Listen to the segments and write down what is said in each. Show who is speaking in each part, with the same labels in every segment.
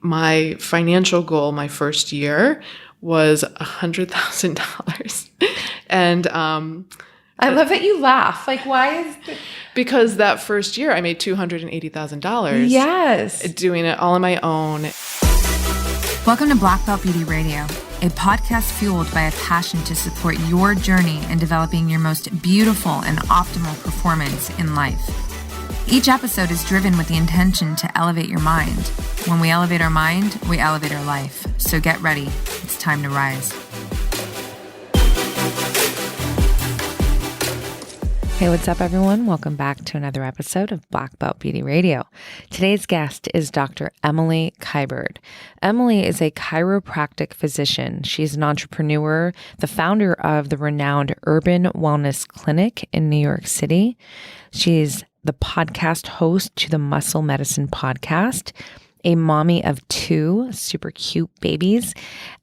Speaker 1: my financial goal my first year was $100,000. And
Speaker 2: I love that you laugh. Like, why is
Speaker 1: because that first year I made $280,000.
Speaker 2: Yes.
Speaker 1: Doing it all on my own.
Speaker 3: Welcome to Black Belt Beauty Radio, a podcast fueled by a passion to support your journey in developing your most beautiful and optimal performance in life. Each episode is driven with the intention to elevate your mind. When we elevate our mind, we elevate our life. So get ready. It's time to rise.
Speaker 2: Hey, what's up, everyone? Welcome back to another episode of Black Belt Beauty Radio. Today's guest is Dr. Emily Kiberd. Emily is a chiropractic physician. She's an entrepreneur, the founder of the renowned Urban Wellness Clinic in New York City. She's the podcast host to the Muscle Medicine podcast, a mommy of 2 super cute babies,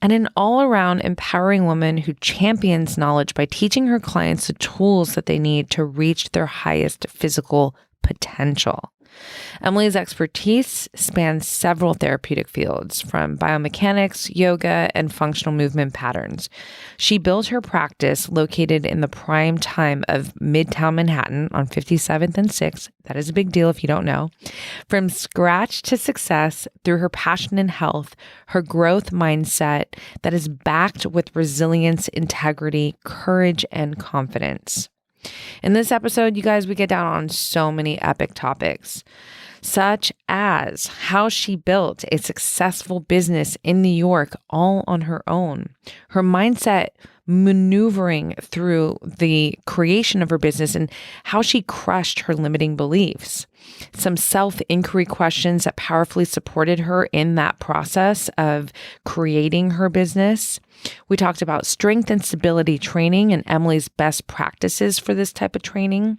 Speaker 2: and an all-around empowering woman who champions knowledge by teaching her clients the tools that they need to reach their highest physical potential. Emily's expertise spans several therapeutic fields, from biomechanics, yoga, and functional movement patterns. She built her practice located in the prime time of midtown Manhattan on 57th and 6th. That is a big deal if you don't know. From scratch to success through her passion in health, her growth mindset that is backed with resilience, integrity, courage, and confidence. In this episode, you guys, we get down on so many epic topics, such as how she built a successful business in New York all on her own, her mindset maneuvering through the creation of her business, and how she crushed her limiting beliefs. Some self-inquiry questions that powerfully supported her in that process of creating her business. We talked about strength and stability training and Emily's best practices for this type of training.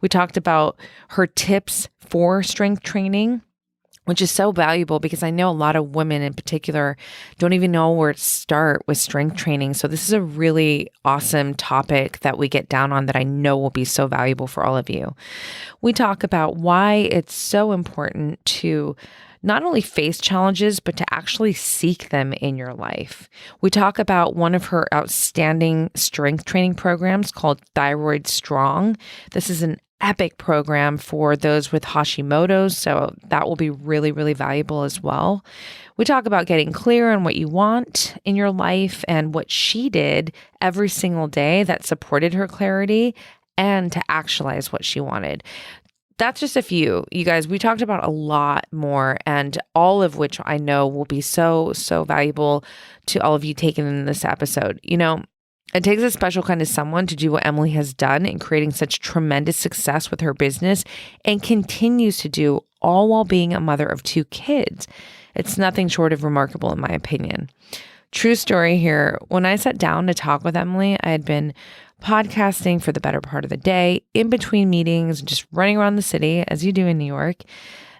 Speaker 2: We talked about her tips for strength training, which is so valuable because I know a lot of women in particular don't even know where to start with strength training. So this is a really awesome topic that we get down on that I know will be so valuable for all of you. We talk about why it's so important to not only face challenges, but to actually seek them in your life. We talk about one of her outstanding strength training programs called Thyroid Strong. This is an epic program for those with Hashimoto's, so that will be really, really valuable as well. We talk about getting clear on what you want in your life and what she did every single day that supported her clarity and to actualize what she wanted. That's just a few. You guys, we talked about a lot more, and all of which I know will be so, so valuable to all of you taken in this episode. You know, it takes a special kind of someone to do what Emily has done in creating such tremendous success with her business and continues to do, all while being a mother of 2 kids. It's nothing short of remarkable, in my opinion. True story here. When I sat down to talk with Emily, I had been podcasting for the better part of the day, in between meetings, just running around the city, as you do in New York.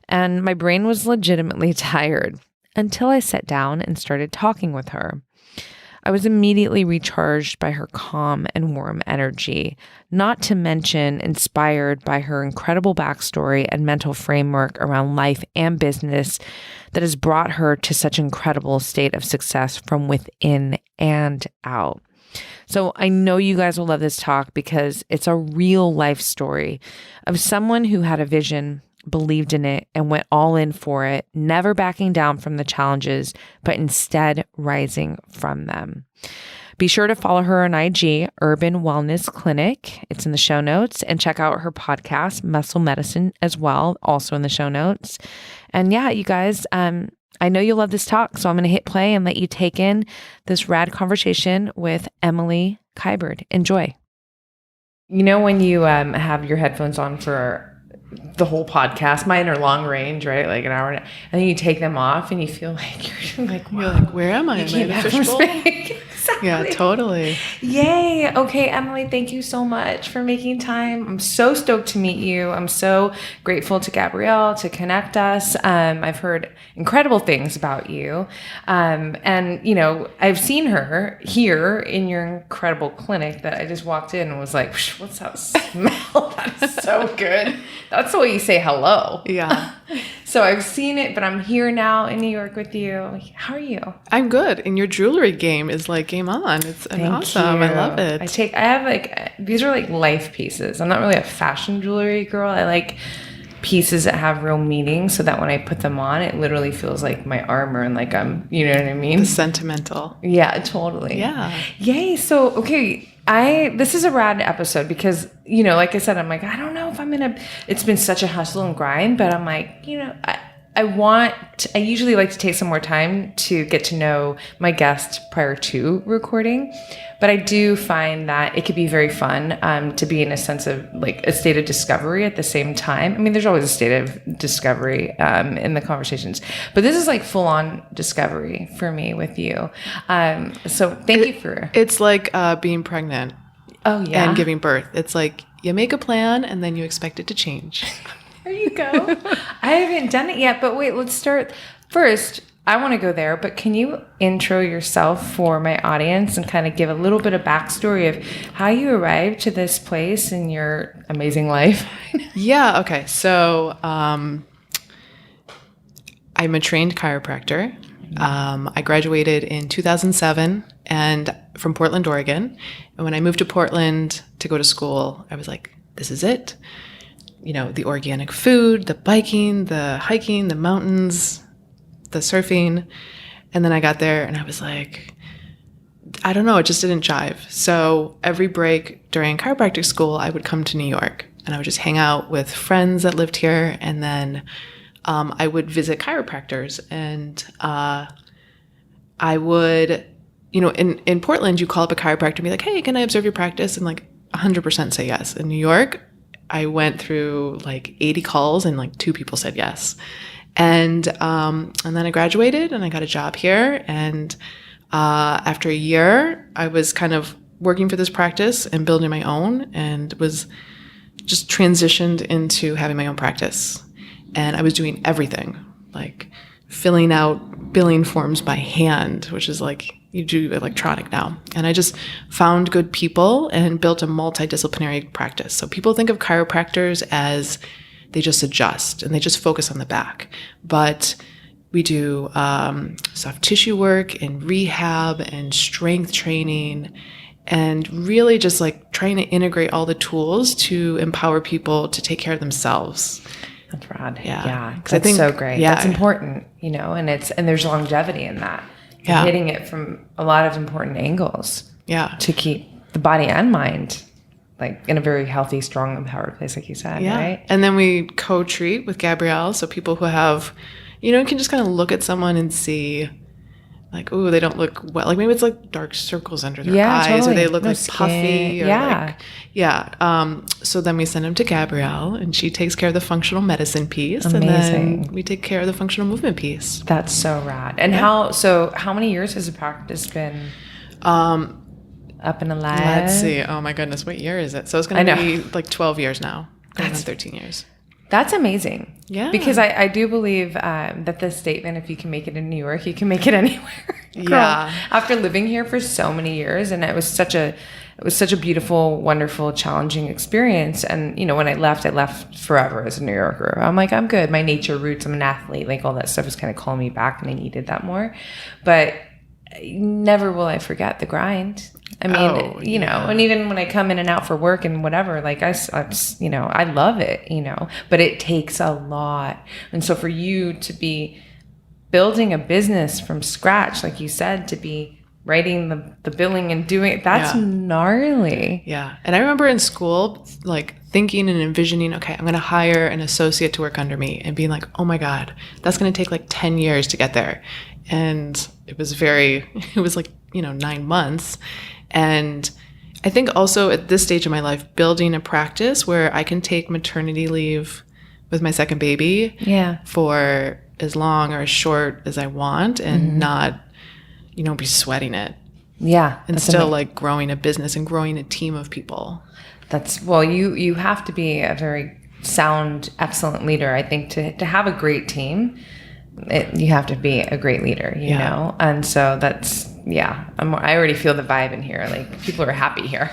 Speaker 2: And my brain was legitimately tired until I sat down and started talking with her. I was immediately recharged by her calm and warm energy, not to mention inspired by her incredible backstory and mental framework around life and business that has brought her to such an incredible state of success from within and out. So I know you guys will love this talk because it's a real life story of someone who had a vision, believed in it, and went all in for it, never backing down from the challenges, but instead rising from them. Be sure to follow her on IG, Urban Wellness Clinic. It's in the show notes. And check out her podcast, Muscle Medicine, as well, also in the show notes. And yeah, you guys, I know you'll love this talk, so I'm going to hit play and let you take in this rad conversation with Emily Kiberd. Enjoy. You know, when you have your headphones on for the whole podcast, mine are long range, right? Like an hour, and then you take them off and you feel like you're like, wow.
Speaker 1: You're like, where am I? Am I in a fishbowl?
Speaker 2: Exactly.
Speaker 1: Yeah, totally.
Speaker 2: Yay. Okay, Emily, thank you so much for making time. I'm so stoked to meet you. I'm so grateful to Gabrielle to connect us. I've heard incredible things about you. And, you know, I've seen her here in your incredible clinic that I just walked in and was like, what's that smell? That is so good. That's the way you say hello.
Speaker 1: Yeah.
Speaker 2: So I've seen it, but I'm here now in New York with you. How are you?
Speaker 1: I'm good. And your jewelry game is like game on. It's awesome. I love it.
Speaker 2: I have like, these are like life pieces. I'm not really a fashion jewelry girl. I like pieces that have real meaning so that when I put them on, it literally feels like my armor and like I'm, you know what I mean?
Speaker 1: The sentimental.
Speaker 2: Yeah, totally.
Speaker 1: Yeah.
Speaker 2: Yay. So, okay. This is a rad episode because, you know, like I said, I'm like, I don't know if I'm going to, it's been such a hustle and grind, but I'm like, you know, I usually like to take some more time to get to know my guest prior to recording, but I do find that it could be very fun to be in a sense of like a state of discovery at the same time. I mean, there's always a state of discovery in the conversations, but this is like full on discovery for me with you. So thank you for...
Speaker 1: It's like being pregnant.
Speaker 2: Oh, yeah.
Speaker 1: And giving birth. It's like you make a plan and then you expect it to change.
Speaker 2: There you go. I haven't done it yet, but wait, let's start. First, I want to go there, but can you intro yourself for my audience and kind of give a little bit of backstory of how you arrived to this place in your amazing life?
Speaker 1: Yeah, okay. So I'm a trained chiropractor. I graduated in 2007 and from Portland, Oregon. And when I moved to Portland to go to school, I was like, this is it. You know, the organic food, the biking, the hiking, the mountains, the surfing. And then I got there and I was like, I don't know, it just didn't jive. So every break during chiropractic school, I would come to New York and I would just hang out with friends that lived here. And then I would visit chiropractors and I would, you know, in Portland, you call up a chiropractor and be like, hey, can I observe your practice? And like 100% say yes. In New York, I went through like 80 calls and like 2 people said yes. And then I graduated and I got a job here. And after a year, I was kind of working for this practice and building my own and was just transitioned into having my own practice. And I was doing everything, like filling out billing forms by hand, which is like you do electronic now. And I just found good people and built a multidisciplinary practice. So people think of chiropractors as they just adjust and they just focus on the back. But we do soft tissue work and rehab and strength training and really just like trying to integrate all the tools to empower people to take care of themselves.
Speaker 2: That's rad.
Speaker 1: Yeah.
Speaker 2: That's so great. Yeah. That's important, you know, and there's longevity in that.
Speaker 1: Yeah.
Speaker 2: Hitting it from a lot of important angles.
Speaker 1: Yeah.
Speaker 2: To keep the body and mind like in a very healthy, strong, empowered place, like you said, right?
Speaker 1: And then we co-treat with Gabrielle. So people who have, you know, you can just kind of look at someone and see like, ooh, they don't look well. Like maybe it's like dark circles under their eyes totally. Or they look like skin. Puffy. Or so then we send them to Gabrielle and she takes care of the functional medicine piece.
Speaker 2: Amazing.
Speaker 1: And then we take care of the functional movement piece.
Speaker 2: That's so rad. And how many years has the practice been up and alive?
Speaker 1: Let's see. Oh my goodness. What year is it? So it's going to be like 12 years now. That's 13 years.
Speaker 2: That's amazing.
Speaker 1: Yeah.
Speaker 2: Because I do believe that the statement, if you can make it in New York, you can make it anywhere.
Speaker 1: Yeah.
Speaker 2: After living here for so many years, and it was such a beautiful, wonderful, challenging experience. And, you know, when I left forever as a New Yorker. I'm like, I'm good. My nature roots, I'm an athlete, like all that stuff was kind of calling me back and I needed that more. But never will I forget the grind. I mean, you know, and even when I come in and out for work and whatever, like I you know, I love it, you know, but it takes a lot. And so for you to be building a business from scratch, like you said, to be writing the billing and doing it, that's gnarly.
Speaker 1: Yeah. And I remember in school, like thinking and envisioning, okay, I'm going to hire an associate to work under me and being like, oh my God, that's going to take like 10 years to get there. And it was like, you know, 9 months. And I think also at this stage of my life, building a practice where I can take maternity leave with my second baby for as long or as short as I want and not, you know, be sweating it.
Speaker 2: Yeah.
Speaker 1: And still like growing a business and growing a team of people.
Speaker 2: You have to be a very sound, excellent leader. I think to have a great team, you have to be a great leader, you know? And so that's, I already feel the vibe in here. Like people are happy here.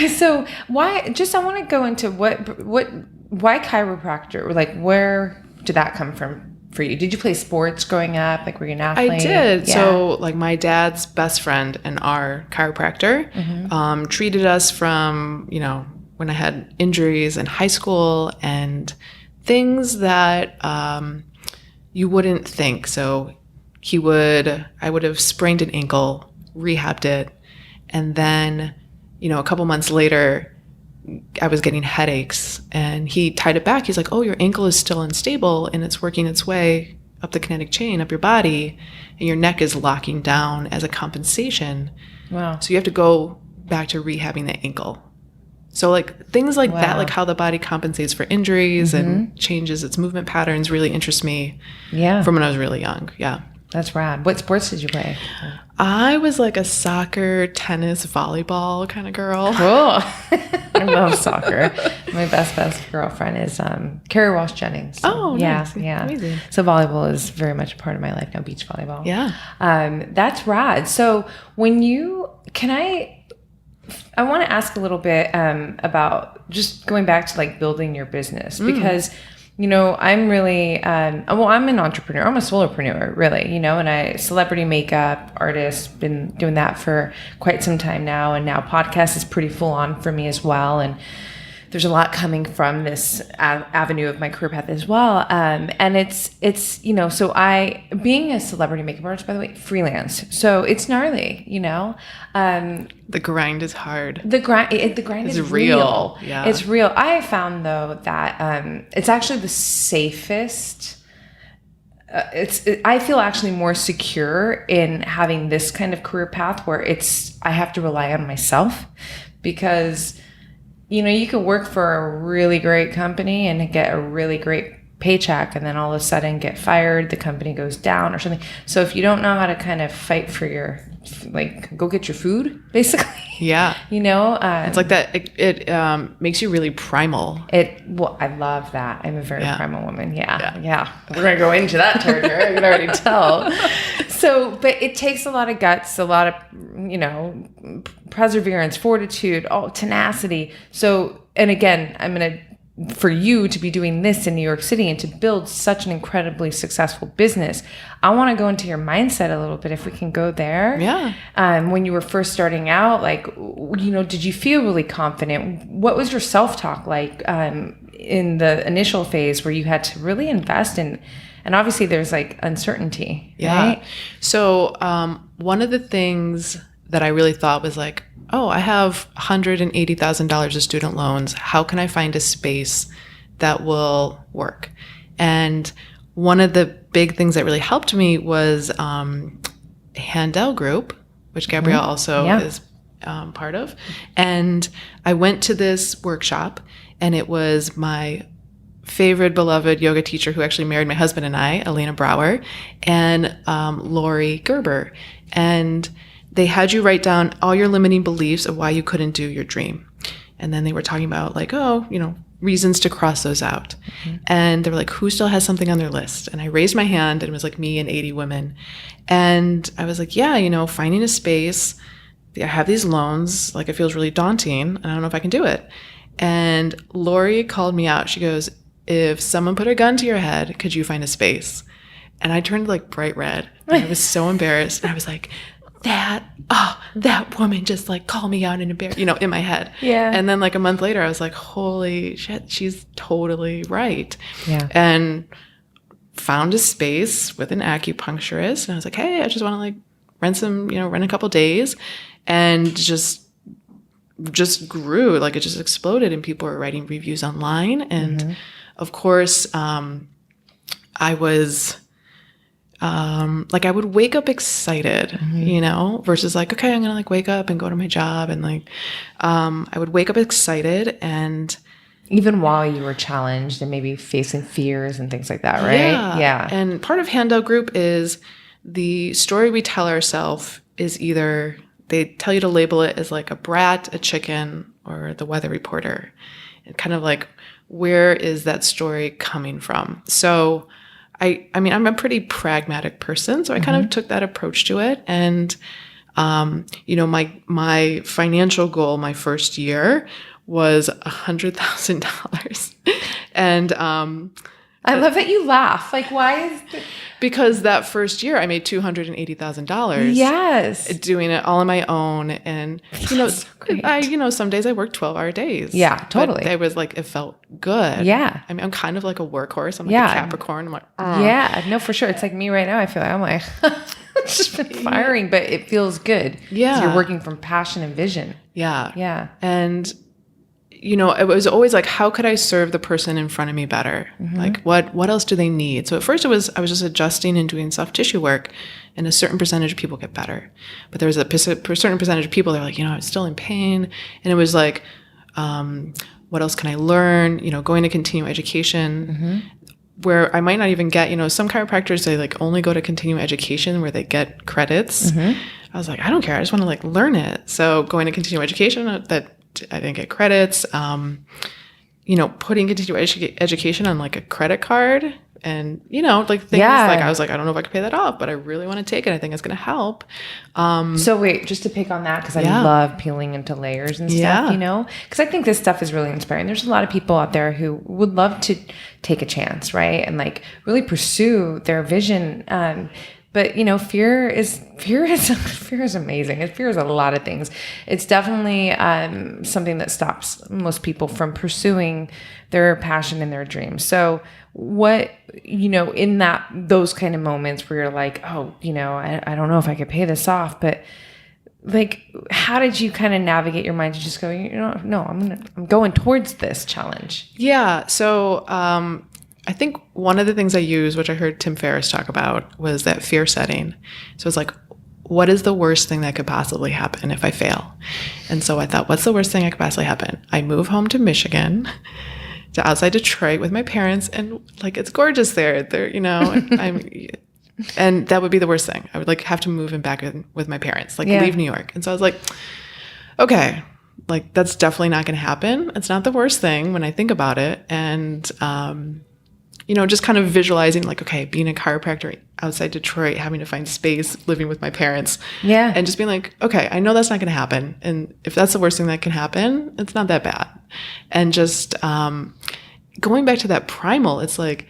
Speaker 2: So I want to go into why chiropractor, like where did that come from for you? Did you play sports growing up? Like, were you an athlete?
Speaker 1: I did.
Speaker 2: Yeah.
Speaker 1: So, like, my dad's best friend and our chiropractor treated us from, when I had injuries in high school and things that you wouldn't think. So I would have sprained an ankle, rehabbed it, and then, a couple months later, I was getting headaches, and he tied it back. He's like, oh, your ankle is still unstable and it's working its way up the kinetic chain, up your body, and your neck is locking down as a compensation.
Speaker 2: Wow.
Speaker 1: So you have to go back to rehabbing the ankle. So like things like that, like how the body compensates for injuries and changes its movement patterns really interest me from when I was really young. Yeah.
Speaker 2: That's rad. What sports did you play?
Speaker 1: I was like a soccer, tennis, volleyball kind of girl.
Speaker 2: Cool. I love soccer. My best girlfriend is Carrie Walsh Jennings. So,
Speaker 1: oh, nice.
Speaker 2: Yeah.
Speaker 1: Amazing.
Speaker 2: So volleyball is very much a part of my life now, beach volleyball.
Speaker 1: Yeah.
Speaker 2: That's rad. So when I want to ask a little bit about just going back to like building your business because I'm really, I'm an entrepreneur. I'm a solopreneur, really, and I celebrity makeup artist, been doing that for quite some time now. And now podcast is pretty full on for me as well. And there's a lot coming from this avenue of my career path as well. And it's so being a celebrity makeup artist, by the way, freelance. So it's gnarly,
Speaker 1: The grind is hard.
Speaker 2: The grind is real.
Speaker 1: Yeah.
Speaker 2: It's real. I have found though that it's actually the safest. I feel actually more secure in having this kind of career path where I have to rely on myself because you could work for a really great company and get a really great paycheck and then all of a sudden get fired, the company goes down or something. So if you don't know how to kind of fight for go get your food, basically.
Speaker 1: Yeah. It's like that. It makes you really primal.
Speaker 2: I love that. I'm a very primal woman. Yeah. We're going to go into that territory. I can already tell. So, but it takes a lot of guts, a lot of, perseverance, fortitude, tenacity. So, and again, for you to be doing this in New York City and to build such an incredibly successful business, I want to go into your mindset a little bit if we can go there.
Speaker 1: Yeah.
Speaker 2: When you were first starting out, did you feel really confident? What was your self-talk like in the initial phase where you had to really invest in, and obviously there's like uncertainty, right?
Speaker 1: So one of the things that I really thought was like, oh, I have $180,000 of student loans. How can I find a space that will work? And one of the big things that really helped me was Handel Group, which Gabrielle also is part of. And I went to this workshop, and it was my favorite beloved yoga teacher who actually married my husband and I, Elena Brower, and Lori Gerber. And they had you write down all your limiting beliefs of why you couldn't do your dream. And then they were talking about reasons to cross those out. And they were like, who still has something on their list? And I raised my hand, and it was like me and 80 women. And I was like, finding a space. I have these loans, it feels really daunting. I don't know if I can do it. And Lori called me out. She goes, if someone put a gun to your head, could you find a space? And I turned bright red. And I was so embarrassed. And I was like, that woman just called me out and embarrassed, in my head.
Speaker 2: Yeah.
Speaker 1: And then a month later, I was like, holy shit, she's totally right.
Speaker 2: Yeah.
Speaker 1: And found a space with an acupuncturist. And I was like, hey, I just want to rent a couple days. And just grew, it just exploded, and people were writing reviews online. And of course, I was, I would wake up excited, versus okay, I'm going to wake up and go to my job. And I would wake up excited, and
Speaker 2: even while you were challenged and maybe facing fears and things like that, right? Yeah.
Speaker 1: And part of Handel Group is the story we tell ourselves is either they tell you to label it as a brat, a chicken, or the weather reporter. And kind of where is that story coming from? So I'm a pretty pragmatic person, so I kind of took that approach to it. And, my financial goal my first year was $100,000. And
Speaker 2: I love that you laugh. Like, why is
Speaker 1: because that first year I made $280,000.
Speaker 2: Yes.
Speaker 1: Doing it all on my own. And,
Speaker 2: So great.
Speaker 1: Some days I worked 12-hour days.
Speaker 2: Yeah, totally.
Speaker 1: But it felt good.
Speaker 2: Yeah.
Speaker 1: I mean, I'm kind of like a workhorse. I'm like
Speaker 2: Yeah.
Speaker 1: a Capricorn. I'm like,
Speaker 2: Yeah, no, for sure. It's like me right now. I feel like I'm like, it's just been firing, but it feels good. 'Cause
Speaker 1: Yeah.
Speaker 2: you're working from passion and vision.
Speaker 1: Yeah.
Speaker 2: Yeah.
Speaker 1: And, it was always like, how could I serve the person in front of me better? Like, what else do they need? So at first I was just adjusting and doing soft tissue work, and a certain percentage of people get better. But there was a certain percentage of people that are like, I'm still in pain. And it was like, what else can I learn? Going to continuing education, where I might not even get, some chiropractors, they like only go to continuing education where they get credits. I was like, I don't care. I just want to like learn it. So going to continuing education, that I didn't get credits. Putting continuing education on like a credit card, and like things like I was like, I don't know if I could pay that off, but I really want to take it. I think it's going to help.
Speaker 2: So wait, just to pick on that, because I love peeling into layers and stuff, because I think this stuff is really inspiring. There's a lot of people out there who would love to take a chance, right, and like really pursue their vision. But fear is amazing. Fear is a lot of things. It's definitely something that stops most people from pursuing their passion and their dreams. So what, in those kind of moments where you're like, oh, I don't know if I could pay this off, but like, how did you kind of navigate your mind to just go, no, I'm going towards this challenge?
Speaker 1: Yeah. So, I think one of the things I use, which I heard Tim Ferriss talk about, was that fear setting. So it's like, what is the worst thing that could possibly happen if I fail? And so I thought, what's the worst thing that could possibly happen? I move home to Michigan, to outside Detroit with my parents, and like, it's gorgeous there. And that would be the worst thing. I would like have to move in back with my parents, like leave New York. And so I was like, okay, like that's definitely not going to happen. It's not the worst thing when I think about it. And, just kind of visualizing like, okay, being a chiropractor outside Detroit, having to find space, living with my parents. Yeah. And just being like, okay, I know that's not going to happen. And if that's the worst thing that can happen, it's not that bad. And just going back to that primal, it's like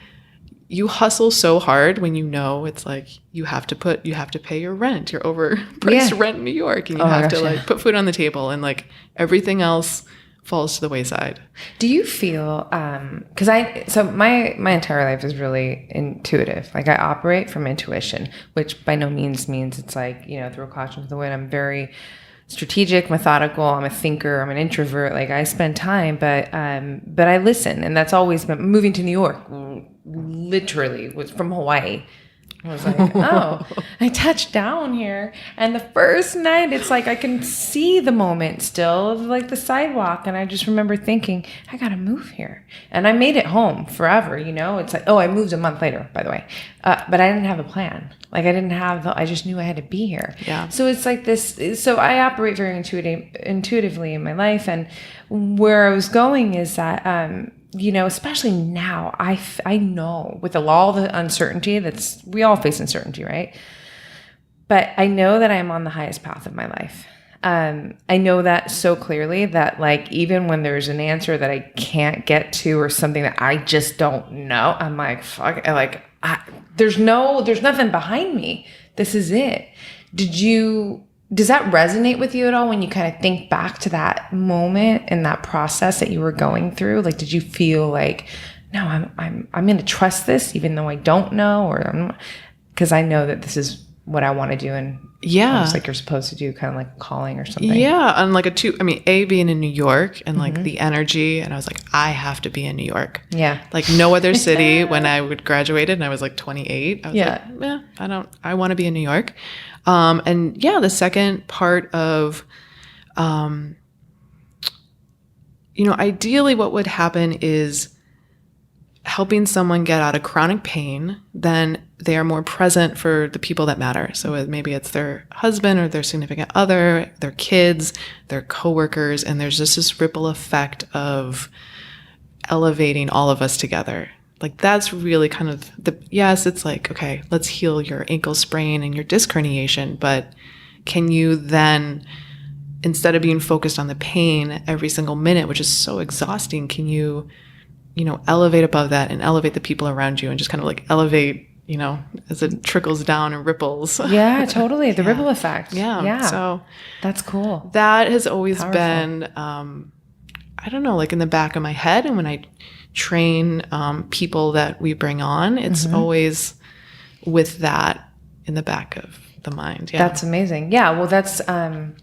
Speaker 1: you hustle so hard when it's like you have to pay your rent, your overpriced rent in New York, and you have to like put food on the table, and like everything else falls to the wayside.
Speaker 2: Do you feel, so my entire life is really intuitive. Like I operate from intuition, which by no means means it's like, throw caution to the wind. I'm very strategic, methodical. I'm a thinker. I'm an introvert. Like I spend time, but I listen. And that's always been moving to New York, literally was from Hawaii. I was like, oh, I touched down here. And the first night, it's like I can see the moment still of like the sidewalk. And I just remember thinking, I got to move here. And I made it home forever, It's like, I moved a month later, by the way. But I didn't have a plan. Like I just knew I had to be here. Yeah. So it's like this. So I operate very intuitively in my life. And where I was going is that, especially now, I know with all the uncertainty we all face uncertainty, right? But I know that I'm on the highest path of my life. I know that so clearly that like, even when there's an answer that I can't get to or something that I just don't know, I'm like, fuck, there's nothing behind me. This is it. Does that resonate with you at all when you kind of think back to that moment and that process that you were going through? Like, did you feel like, no, I'm going to trust this even though I don't know, because I know that this is what I want to do, and almost like you're supposed to do, kind of like calling or something. Yeah,
Speaker 1: and like being in New York and like the energy, and I was like, I have to be in New York. Yeah, like no other city. When I graduated and I was like 28, I was like, I want to be in New York. The second part of, ideally what would happen is helping someone get out of chronic pain, then they are more present for the people that matter. So maybe it's their husband or their significant other, their kids, their coworkers, and there's just this ripple effect of elevating all of us together. Like that's really kind of it's like, okay, let's heal your ankle sprain and your disc herniation, but can you then, instead of being focused on the pain every single minute, which is so exhausting, can you elevate above that and elevate the people around you and just kind of like elevate, as it trickles down and ripples.
Speaker 2: Yeah, totally. The ripple effect.
Speaker 1: Yeah. So
Speaker 2: that's cool.
Speaker 1: That has always
Speaker 2: Powerful.
Speaker 1: been, I don't know, like in the back of my head. And when I train people that we bring on, it's always with that in the back of the mind. Yeah.
Speaker 2: That's amazing. Yeah. Well, that's, I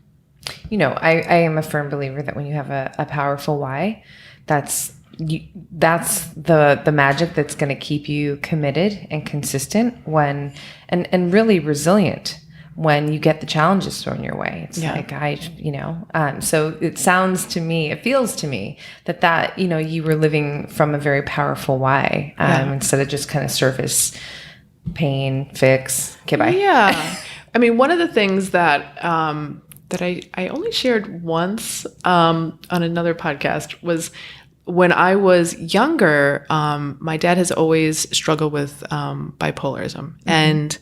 Speaker 2: am a firm believer that when you have a powerful why, that's the magic that's going to keep you committed and consistent and really resilient when you get the challenges thrown your way. It's like, so it feels to me that, you were living from a very powerful why, instead of just kind of surface pain, fix, okay, bye.
Speaker 1: Yeah. I mean, one of the things that I only shared once, on another podcast was when I was younger, my dad has always struggled with bipolarism. And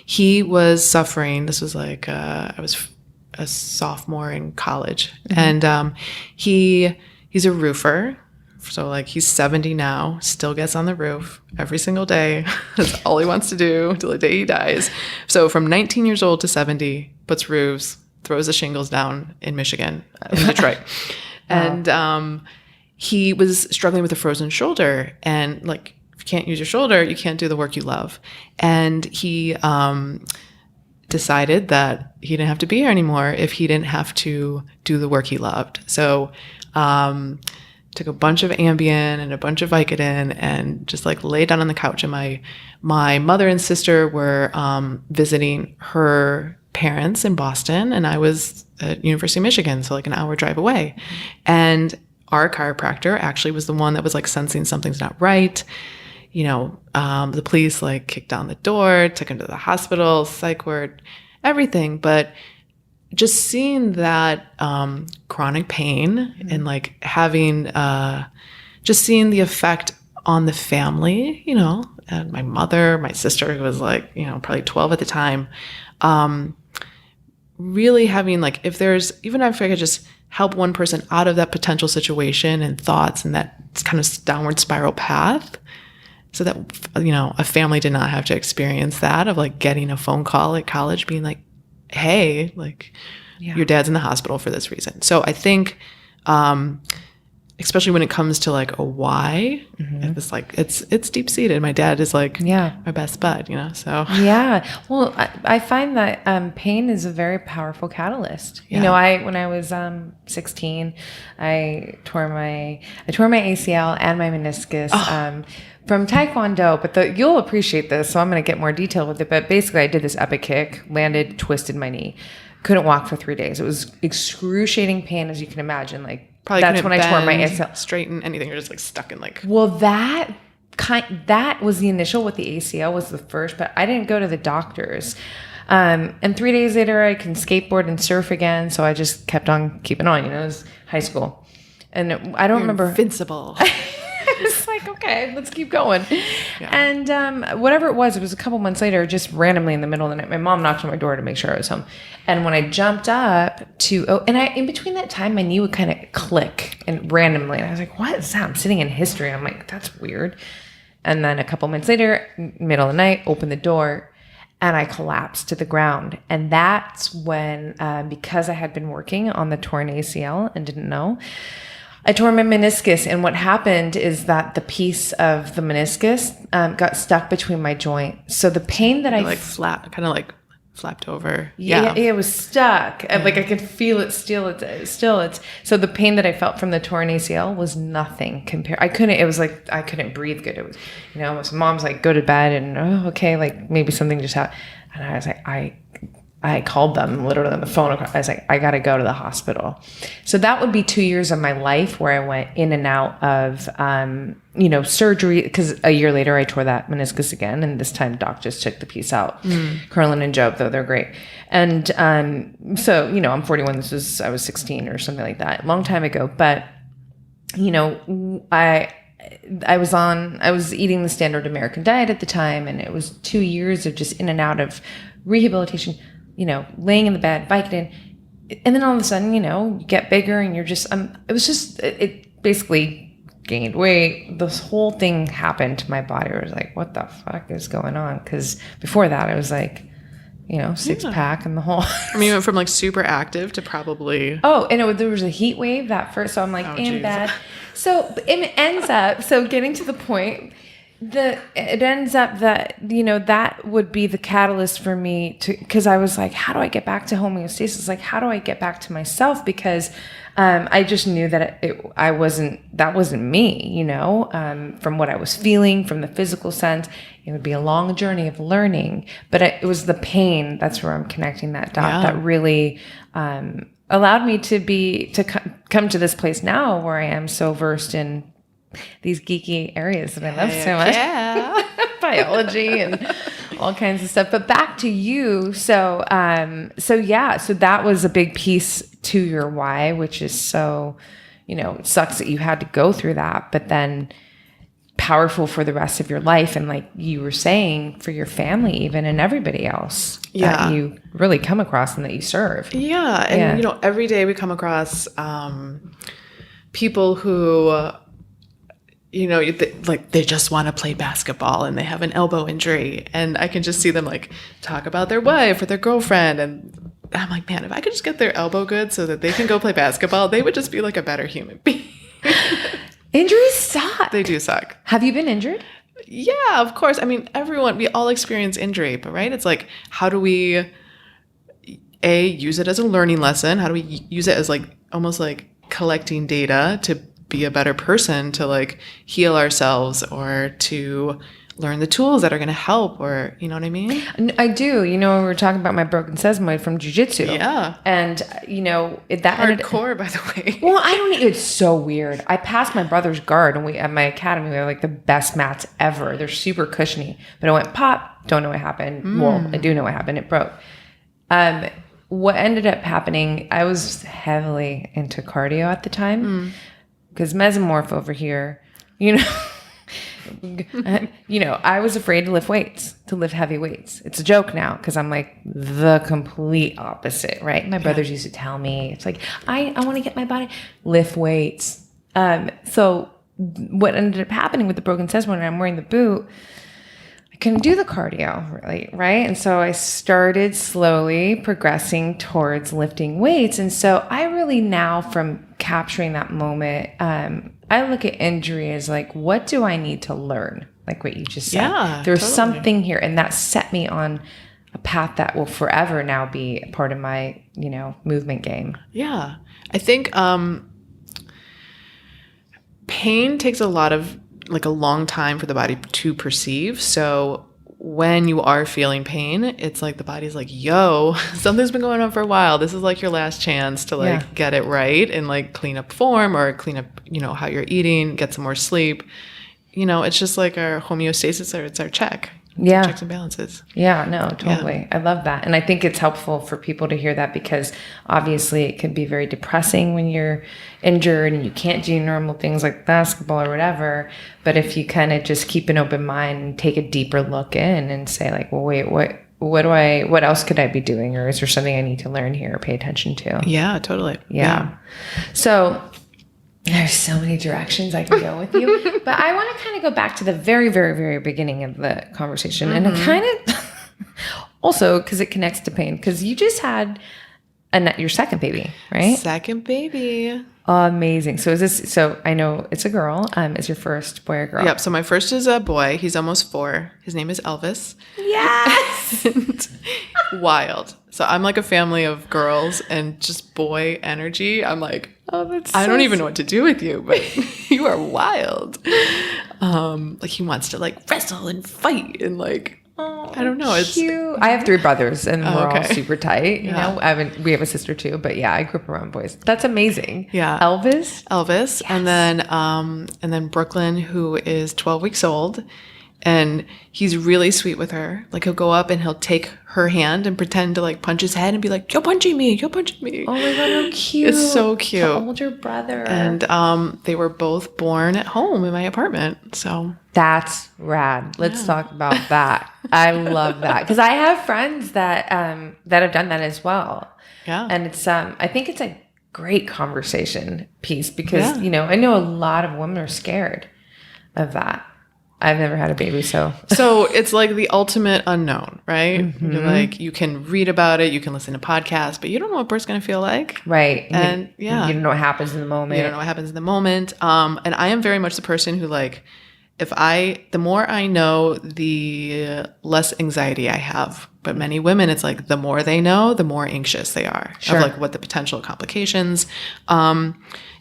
Speaker 1: he was suffering. This was like I was a sophomore in college. And he's a roofer. So like he's 70 now, still gets on the roof every single day. That's all he wants to do till the day he dies. So from 19 years old to 70, puts roofs, throws the shingles down in Michigan, in Detroit. And he was struggling with a frozen shoulder. And like, if you can't use your shoulder, you can't do the work you love. And he decided that he didn't have to be here anymore if he didn't have to do the work he loved. So took a bunch of Ambien and a bunch of Vicodin and just like laid down on the couch. And my mother and sister were visiting her parents in Boston, and I was at University of Michigan, so like an hour drive away. And our chiropractor actually was the one that was like sensing something's not right. The police like kicked down the door, took him to the hospital, psych ward, everything. But just seeing that chronic pain and like having, just seeing the effect on the family, and my mother, my sister, who was like, probably 12 at the time, really having like, even if I could just help one person out of that potential situation and thoughts and that kind of downward spiral path, so that, a family did not have to experience that of like getting a phone call at college being like, hey, like your dad's in the hospital for this reason. So I think, especially when it comes to like a why, it's like, it's deep seated. My dad is like my best bud, so.
Speaker 2: Yeah. Well, I find that pain is a very powerful catalyst.
Speaker 1: Yeah.
Speaker 2: When I was 16, I tore my ACL and my meniscus from Taekwondo, but you'll appreciate this, so I'm going to get more detailed with it. But basically, I did this epic kick, landed, twisted my knee, couldn't walk for 3 days. It was excruciating pain, as you can imagine. Like
Speaker 1: probably
Speaker 2: that's when I tore my ACL.
Speaker 1: Straighten anything. You're just like stuck in like.
Speaker 2: Well, that was the initial. With the ACL was the first, but I didn't go to the doctors. And 3 days later, I can skateboard and surf again. So I just kept on keeping on. It was high school, and I don't remember.
Speaker 1: Invincible.
Speaker 2: It's like, okay, let's keep going. Yeah. And whatever it was a couple months later, just randomly in the middle of the night, my mom knocked on my door to make sure I was home. And when I jumped up in between that time, my knee would kind of click and randomly. And I was like, what is that? I'm sitting in history. And I'm like, that's weird. And then a couple months later, middle of the night, opened the door and I collapsed to the ground. And that's when, because I had been working on the torn ACL and didn't know, I tore my meniscus, and what happened is that the piece of the meniscus got stuck between my joint. So the pain that
Speaker 1: flapped over.
Speaker 2: Yeah, it was stuck. Yeah. Like I could feel it still. It's so the pain that I felt from the torn ACL was nothing compared. It was like I couldn't breathe good. It was, so mom's like, go to bed, and okay, like maybe something just happened. And I was like, I called them literally on the phone. I was like, I got to go to the hospital. So that would be 2 years of my life where I went in and out of, surgery. Because a year later I tore that meniscus again. And this time doc just took the piece out. Carlin and Job, though, they're great. And so, I'm 41. I was 16 or something like that. Long time ago. But, I was eating the standard American diet at the time. And it was 2 years of just in and out of rehabilitation, laying in the bed, Vicodin, and then all of a sudden, you get bigger and you're just, it basically gained weight. This whole thing happened to my body. I was like, what the fuck is going on? Because before that, it was like, six pack and the whole.
Speaker 1: I mean, you went from like super active to probably.
Speaker 2: Oh, and there was a heat wave that first. So I'm like in bed. So it ends up, getting to the point, it ends up that, that would be the catalyst for me because I was like, how do I get back to homeostasis? Like, how do I get back to myself? Because I just knew that that wasn't me, from what I was feeling, from the physical sense. It would be a long journey of learning, but it was the pain. That's where I'm connecting that dot that really allowed me to come to this place now where I am so versed in these geeky areas that I love so much.
Speaker 1: Yeah.
Speaker 2: Biology and all kinds of stuff. But back to you. So that was a big piece to your why, which is so, it sucks that you had to go through that, but then powerful for the rest of your life. And like you were saying, for your family even and everybody else that you really come across and that you serve.
Speaker 1: Yeah. And, every day we come across people who, they just want to play basketball and they have an elbow injury. And I can just see them like talk about their wife or their girlfriend. And I'm like, man, if I could just get their elbow good so that they can go play basketball, they would just be like a better human being.
Speaker 2: Injuries suck.
Speaker 1: They do suck.
Speaker 2: Have you been injured?
Speaker 1: Yeah, of course. I mean, we all experience injury, but right? It's like, how do we, use it as a learning lesson? How do we use it as like, almost like collecting data to be a better person, to like heal ourselves or to learn the tools that are going to help, or, you know what I mean?
Speaker 2: I do. We were talking about my broken sesamoid from jiu-jitsu.
Speaker 1: Yeah.
Speaker 2: And, that
Speaker 1: hardcore, by the way.
Speaker 2: Well, it's so weird. I passed my brother's guard and at my academy, we have like the best mats ever. They're super cushiony, but I went pop. Don't know what happened. Well, I do know what happened. It broke. What ended up happening, I was heavily into cardio at the time because mesomorph over here, I was afraid to lift heavy weights. It's a joke now because I'm like the complete opposite, right? My brothers used to tell me, it's like, I want to get my body, lift weights. So what ended up happening with the broken sesamoid when I'm wearing the boot, I couldn't do the cardio really, right? And so I started slowly progressing towards lifting weights. And so I really now, from capturing that moment, I look at injury as like, what do I need to learn? Like what you just said.
Speaker 1: Yeah,
Speaker 2: There's
Speaker 1: totally.
Speaker 2: something here. And that set me on a path that will forever now be a part of my, movement game.
Speaker 1: Yeah. I think pain takes a long time for the body to perceive. So when you are feeling pain, it's like the body's like, yo, something's been going on for a while. This is like your last chance to get it right and like clean up form or clean up, how you're eating, get some more sleep. It's just like our homeostasis, or it's our check.
Speaker 2: Yeah.
Speaker 1: Checks and balances.
Speaker 2: Yeah, no, totally. Yeah. I love that. And I think it's helpful for people to hear that because obviously it can be very depressing when you're injured and you can't do normal things like basketball or whatever. But if you kind of just keep an open mind and take a deeper look in and say like, well, wait, what else could I be doing? Or is there something I need to learn here or pay attention to?
Speaker 1: Yeah, totally.
Speaker 2: Yeah. So there's so many directions I can go with you, but I want to kind of go back to the very, very, very beginning of the conversation. And it kind of also, because it connects to pain, because you just had your second baby, right?
Speaker 1: Second baby.
Speaker 2: Amazing. So I know it's a girl. Is your first boy or girl?
Speaker 1: Yep. So my first is a boy. He's almost 4. His name is Elvis.
Speaker 2: Yes.
Speaker 1: Wild. So I'm like a family of girls and just boy energy. I'm like, I don't even know what to do with you, but you are wild. Like he wants to like wrestle and fight and like, I don't know. It's
Speaker 2: cute. I have 3 brothers and we're all super tight. You know, we have a sister too, but yeah, I grew up around boys. That's amazing.
Speaker 1: Yeah.
Speaker 2: Elvis.
Speaker 1: Yes. And then Brooklyn, who is 12 weeks old, and he's really sweet with her. Like he'll go up and he'll take her hand and pretend to like punch his head and be like, you're punching me. Oh my God, how cute. It's so cute.
Speaker 2: How old your brother?
Speaker 1: And they were both born at home in my apartment. So
Speaker 2: that's rad. Let's talk about that. I love that. Because I have friends that have done that as well.
Speaker 1: Yeah.
Speaker 2: And it's I think it's a great conversation piece because,
Speaker 1: Yeah.
Speaker 2: I know a lot of women are scared of that. I've never had a baby, so.
Speaker 1: So it's like the ultimate unknown, right? You're like, you can read about it, you can listen to podcasts, but you don't know what birth's going to feel like.
Speaker 2: Right.
Speaker 1: And
Speaker 2: you don't know what happens in the moment.
Speaker 1: You don't know what happens in the moment. And I am very much the person who like, the more I know, the less anxiety I have. But many women, it's like the more they know, the more anxious they are
Speaker 2: Sure.
Speaker 1: of like what the potential complications. And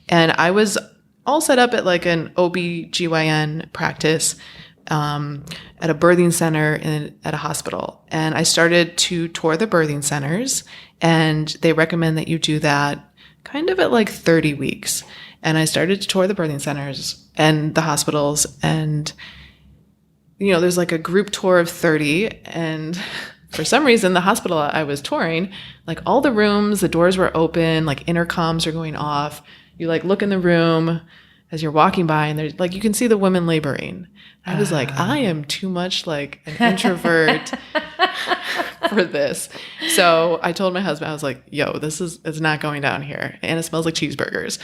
Speaker 1: I was all set up at like an OB/GYN practice at a birthing center at a hospital. And I started to tour the birthing centers, and they recommend that you do that kind of at like 30 weeks. And I started to tour the birthing centers and the hospitals, and there's like a group tour of 30, and for some reason the hospital I was touring, like all the rooms, the doors were open, like intercoms are going off. You like look in the room as you're walking by, and there's like you can see the women laboring. I was like, I am too much like an introvert for this. So I told my husband, I was like, yo, it's not going down here. And it smells like cheeseburgers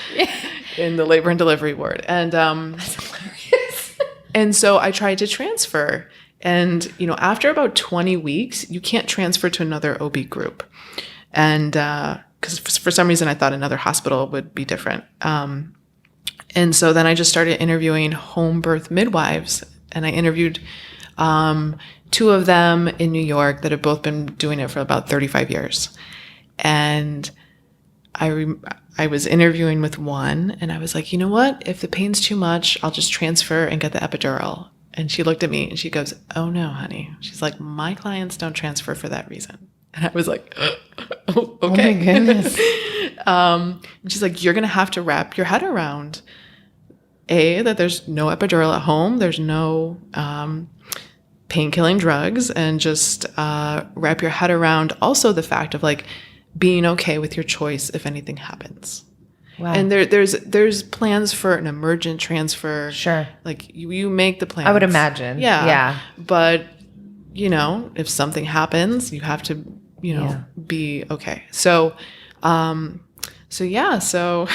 Speaker 1: in the labor and delivery ward. And that's hilarious. And so I tried to transfer. And, after about 20 weeks, you can't transfer to another OB group. And because for some reason I thought another hospital would be different. And so then I just started interviewing home birth midwives, and I interviewed 2 of them in New York that have both been doing it for about 35 years. And I was interviewing with one, and I was like, you know what? If the pain's too much, I'll just transfer and get the epidural. And she looked at me and she goes, oh no, honey. She's like, my clients don't transfer for that reason. And I was like, oh, okay.
Speaker 2: Oh my goodness.
Speaker 1: And she's like, you're going to have to wrap your head around that there's no epidural at home. There's no pain-killing drugs, and just wrap your head around also the fact of like being okay with your choice if anything happens. Wow. And there's plans for an emergent transfer.
Speaker 2: Sure.
Speaker 1: Like you make the plans.
Speaker 2: I would imagine.
Speaker 1: Yeah.
Speaker 2: Yeah.
Speaker 1: But, if something happens, you have to, be okay. So, yeah. So.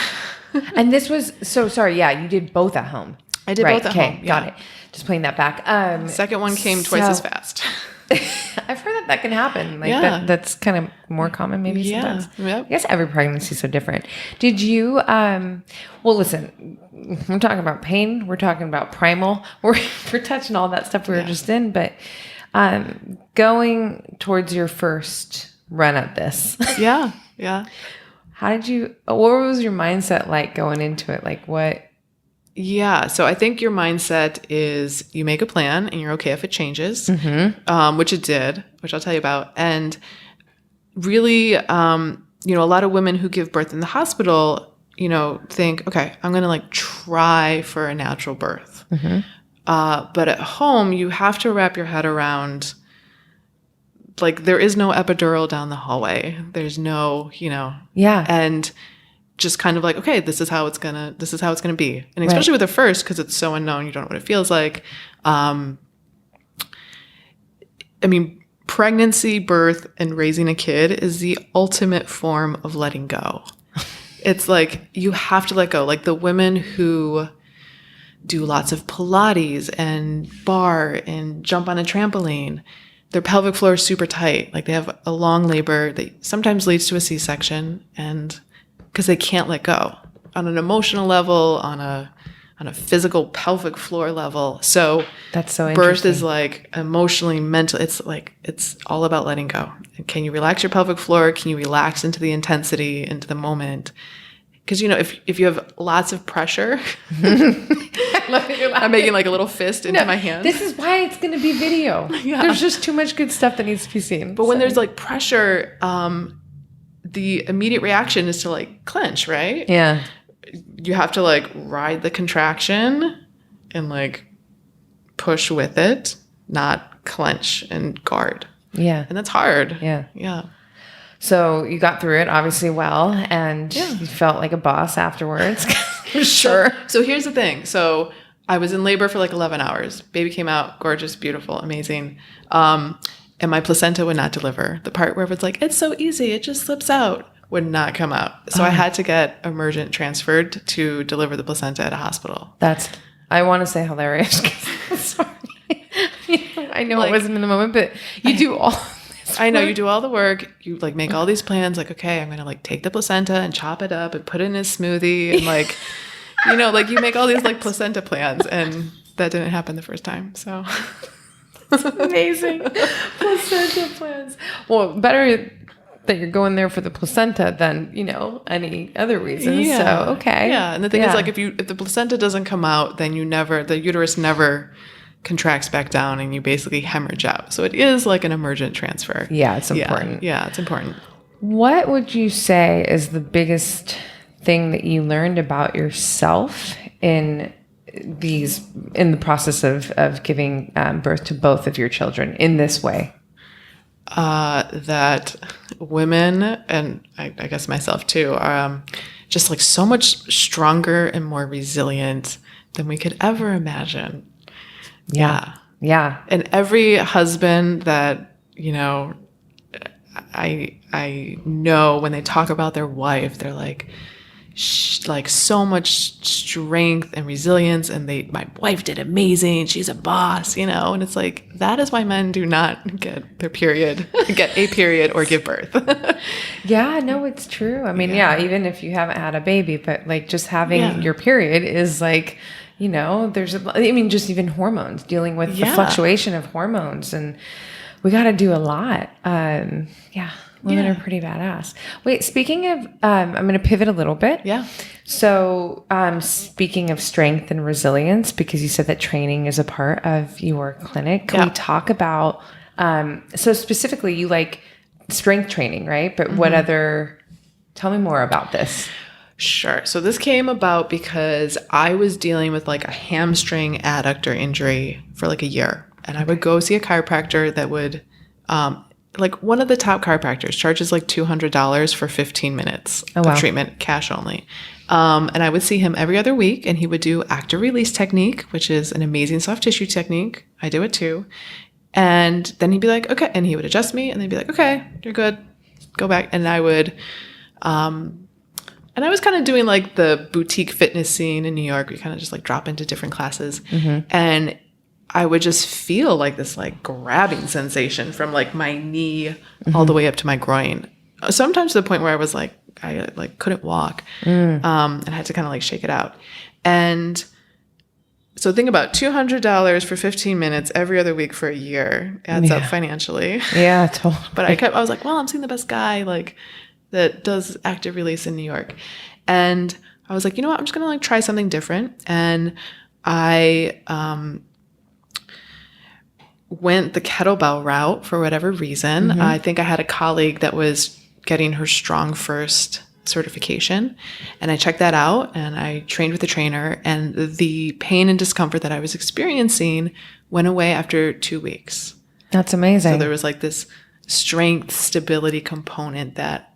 Speaker 2: And this was, so sorry. Yeah. You did both at home.
Speaker 1: I did both at home. Yeah.
Speaker 2: Got it. Just playing that back.
Speaker 1: Second one came twice as fast.
Speaker 2: I've heard that can happen. Like
Speaker 1: Yeah.
Speaker 2: that's kind of more common maybe sometimes.
Speaker 1: Yep.
Speaker 2: I guess every pregnancy is so different. Did you, well, listen, we're talking about pain. We're talking about primal. We're touching all that stuff we were just in. But going towards your first run at this.
Speaker 1: Yeah. Yeah.
Speaker 2: What was your mindset like going into it? Like what?
Speaker 1: Yeah. So I think your mindset is you make a plan and you're okay if it changes, which it did, which I'll tell you about. And really, a lot of women who give birth in the hospital, think, okay, I'm going to like try for a natural birth. But at home, you have to wrap your head around, like, there is no epidural down the hallway. There's no,
Speaker 2: Yeah.
Speaker 1: And just kind of like, okay, this is how it's gonna be. And especially with the first, because it's so unknown, you don't know what it feels like. Pregnancy, birth, and raising a kid is the ultimate form of letting go. It's like, you have to let go. Like the women who do lots of Pilates and bar and jump on a trampoline, their pelvic floor is super tight. Like they have a long labor that sometimes leads to a C-section, and because they can't let go on an emotional level, on a physical pelvic floor level. So
Speaker 2: that's so
Speaker 1: birth is like emotionally, mentally, it's all about letting go. Can you relax your pelvic floor? Can you relax into the intensity, into the moment? Because, if you have lots of pressure, I'm making like a little fist into my hand.
Speaker 2: This is why it's going to be video. Yeah. There's just too much good stuff that needs to be seen.
Speaker 1: But when there's like pressure, the immediate reaction is to like clench, right?
Speaker 2: Yeah.
Speaker 1: You have to like ride the contraction and like push with it, not clench and guard. Yeah. And that's hard.
Speaker 2: Yeah.
Speaker 1: Yeah.
Speaker 2: So you got through it obviously well, and you felt like a boss afterwards.
Speaker 1: Sure. So here's the thing. So I was in labor for like 11 hours. Baby came out, gorgeous, beautiful, amazing. And my placenta would not deliver. The part where it's like, it's so easy, it just slips out. would not come out. So I had to get Emergent transferred to deliver the placenta at a hospital.
Speaker 2: I want to say hilarious. Sorry. I know it wasn't in the moment, but you do all this
Speaker 1: I know
Speaker 2: work.
Speaker 1: you do all the work. You like make all these plans. Like, okay, I'm going to like take the placenta and chop it up and put it in a smoothie. And like, you know, like you make all these like placenta plans, and that didn't happen the first time. So
Speaker 2: Amazing. Placenta plans. Well, better that you're going there for the placenta than, any other reasons.
Speaker 1: yeah.
Speaker 2: So, okay.
Speaker 1: Yeah. And the thing is like, if the placenta doesn't come out, then the uterus never contracts back down and you basically hemorrhage out. So it is like an emergent transfer.
Speaker 2: Yeah, it's important.
Speaker 1: Yeah, it's important.
Speaker 2: What would you say is the biggest thing that you learned about yourself in the process of giving birth to both of your children in this way?
Speaker 1: That women, and I guess myself too, are just like so much stronger and more resilient than we could ever imagine. Yeah.
Speaker 2: Yeah.
Speaker 1: And every husband that, I know when they talk about their wife, they're like, like so much strength and resilience, and my wife did amazing, she's a boss, and it's like, that is why men do not get a period or give birth.
Speaker 2: Yeah, no, it's true. I mean, even if you haven't had a baby, but like just having your period is like, just even hormones, dealing with the fluctuation of hormones, and we got to do a lot. Women are pretty badass. Wait, speaking of, I'm going to pivot a little bit.
Speaker 1: Yeah.
Speaker 2: So, speaking of strength and resilience, because you said that training is a part of your clinic, can we talk about, so specifically you like strength training, right? But what tell me more about this.
Speaker 1: Sure. So this came about because I was dealing with like a hamstring adductor injury for like a year. And I would go see a chiropractor that would, like one of the top chiropractors charges like $200 for 15 minutes of treatment, cash only. And I would see him every other week, and he would do active release technique, which is an amazing soft tissue technique. I do it too. And then he'd be like, okay. And he would adjust me, and they'd be like, okay, you're good. Go back. And I would, and I was kind of doing like the boutique fitness scene in New York. We kind of just like drop into different classes. And I would just feel like this like grabbing sensation from like my knee all the way up to my groin. Sometimes to the point where I was like, I like couldn't walk and I had to kind of like shake it out. And so think about $200 for 15 minutes every other week for a year adds up financially.
Speaker 2: Yeah, totally.
Speaker 1: But I was like, well, I'm seeing the best guy like that does active release in New York. And I was like, you know what? I'm just going to like try something different. And I went the kettlebell route for whatever reason. I think I had a colleague that was getting her Strong First certification, and I checked that out and I trained with a trainer, and the pain and discomfort that I was experiencing went away after 2 weeks.
Speaker 2: That's amazing.
Speaker 1: So there was like this strength stability component that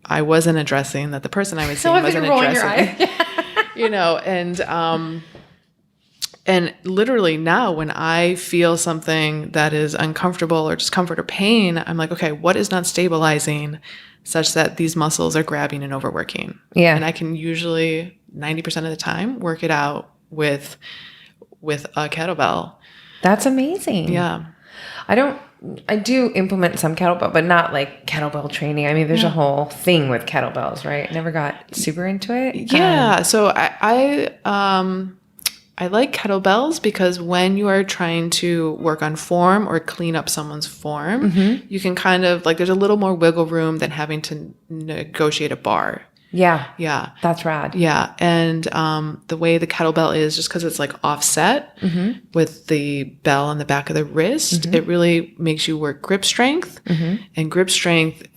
Speaker 1: I wasn't addressing, that the person I was seeing wasn't addressing. And literally now when I feel something that is uncomfortable or discomfort or pain, I'm like, okay, what is not stabilizing such that these muscles are grabbing and overworking?
Speaker 2: Yeah.
Speaker 1: And I can usually 90% of the time work it out with a kettlebell.
Speaker 2: That's amazing.
Speaker 1: Yeah.
Speaker 2: I do implement some kettlebell, but not like kettlebell training. I mean, there's a whole thing with kettlebells, right? Never got super into it.
Speaker 1: Yeah. So I like kettlebells because when you are trying to work on form or clean up someone's form, you can kind of like, there's a little more wiggle room than having to negotiate a bar.
Speaker 2: Yeah.
Speaker 1: Yeah.
Speaker 2: That's rad.
Speaker 1: Yeah. And the way the kettlebell is, just because it's like offset with the bell on the back of the wrist, it really makes you work grip strength. And grip strength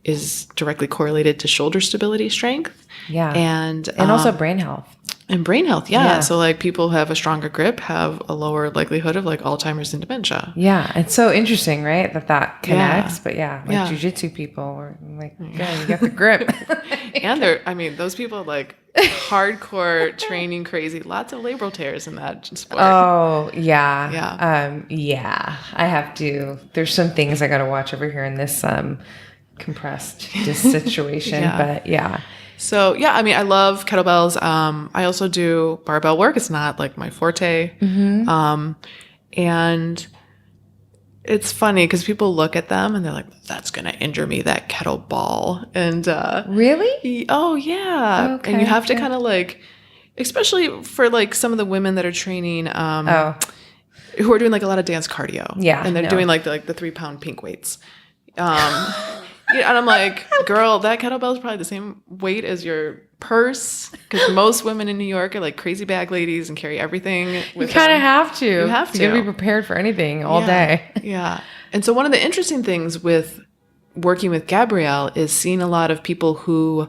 Speaker 1: is directly correlated to shoulder stability strength.
Speaker 2: Yeah.
Speaker 1: And
Speaker 2: also brain health.
Speaker 1: And brain health, yeah. So like people who have a stronger grip have a lower likelihood of like Alzheimer's and dementia.
Speaker 2: Yeah. It's so interesting, right? That connects. But jiu-jitsu people are like, yeah, you got the grip.
Speaker 1: And those people like hardcore training crazy. Lots of labral tears in that sport.
Speaker 2: Oh, yeah.
Speaker 1: Yeah.
Speaker 2: I have to. There's some things I got to watch over here in this compressed situation, but yeah.
Speaker 1: So yeah, I mean, I love kettlebells. I also do barbell work. It's not like my forte. And it's funny because people look at them and they're like, that's going to injure me, that kettlebell. And
Speaker 2: Really?
Speaker 1: oh yeah.
Speaker 2: Okay,
Speaker 1: and you have to kind of like, especially for like some of the women that are training, who are doing like a lot of dance cardio.
Speaker 2: Yeah.
Speaker 1: And they're doing like the 3-pound pink weights. Yeah, and I'm like, girl, that kettlebell is probably the same weight as your purse, because most women in New York are like crazy bag ladies and carry everything with
Speaker 2: You kind of
Speaker 1: them.
Speaker 2: have to.
Speaker 1: You have to.
Speaker 2: You gotta be prepared for anything all day.
Speaker 1: Yeah. And so one of the interesting things with working with Gabrielle is seeing a lot of people who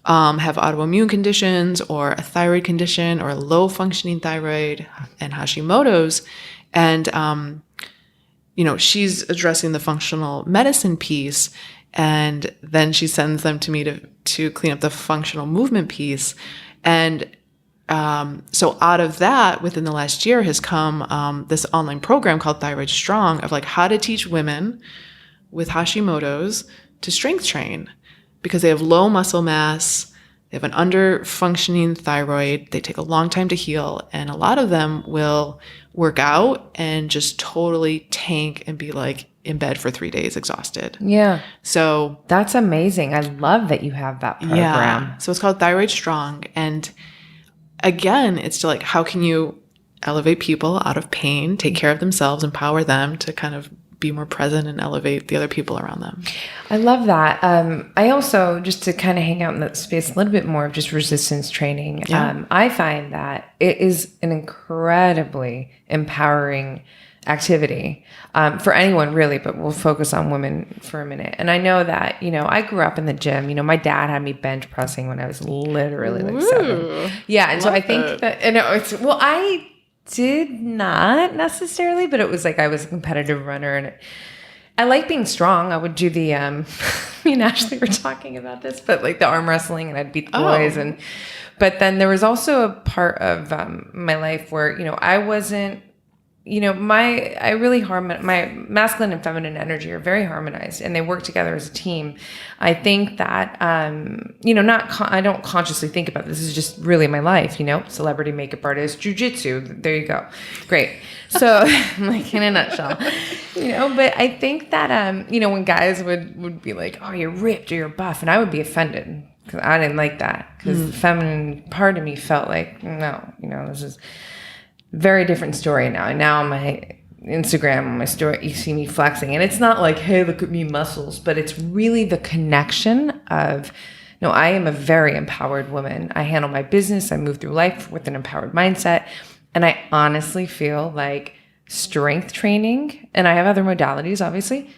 Speaker 1: have autoimmune conditions or a thyroid condition or a low functioning thyroid and Hashimoto's. And, she's addressing the functional medicine piece. And then she sends them to me to clean up the functional movement piece. And so out of that, within the last year has come this online program called Thyroid Strong of like how to teach women with Hashimoto's to strength train, because they have low muscle mass, they have an under-functioning thyroid, they take a long time to heal, and a lot of them will work out and just totally tank and be like in bed for 3 days exhausted.
Speaker 2: Yeah.
Speaker 1: So
Speaker 2: that's amazing. I love that you have that program.
Speaker 1: Yeah. So it's called Thyroid Strong. And again, it's to like, how can you elevate people out of pain, take care of themselves, empower them to kind of be more present and elevate the other people around them.
Speaker 2: I love that. I also, just to kind of hang out in that space a little bit more of just resistance training, I find that it is an incredibly empowering activity for anyone really, but we'll focus on women for a minute. And I know that, I grew up in the gym. My dad had me bench pressing when I was literally like 7. Yeah. And so I think I did not necessarily, but it was like I was a competitive runner and I like being strong. I would do the, me and Ashley were talking about this, but like the arm wrestling, and I'd beat the boys. But then there was also a part of my life where, I wasn't, my masculine and feminine energy are very harmonized and they work together as a team. I think that, I don't consciously think about this. This is just really my life, celebrity makeup artist, jujitsu. There you go. Great. So like in a nutshell, but I think that, when guys would be like, oh, you're ripped or you're buff. And I would be offended because I didn't like that, because the feminine part of me felt like, no, this is very different story now. And now on my Instagram, on my story, you see me flexing. And it's not like, hey, look at me muscles, but it's really the connection of, no, I am a very empowered woman. I handle my business. I move through life with an empowered mindset. And I honestly feel like strength training, and I have other modalities, obviously,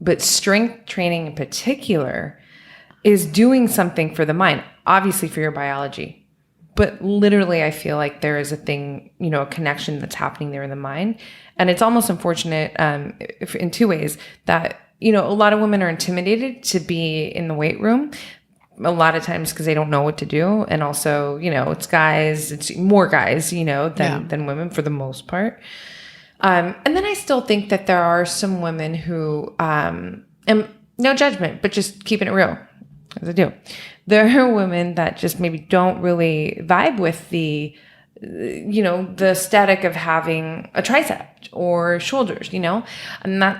Speaker 2: but strength training in particular is doing something for the mind, obviously for your biology. But literally, I feel like there is a thing, a connection that's happening there in the mind. And it's almost unfortunate in 2 ways that, a lot of women are intimidated to be in the weight room a lot of times because they don't know what to do. And also, it's more guys, than women for the most part. And then I still think that there are some women who, and no judgment, but just keeping it real, as I do. There are women that just maybe don't really vibe with the aesthetic of having a tricep or shoulders, and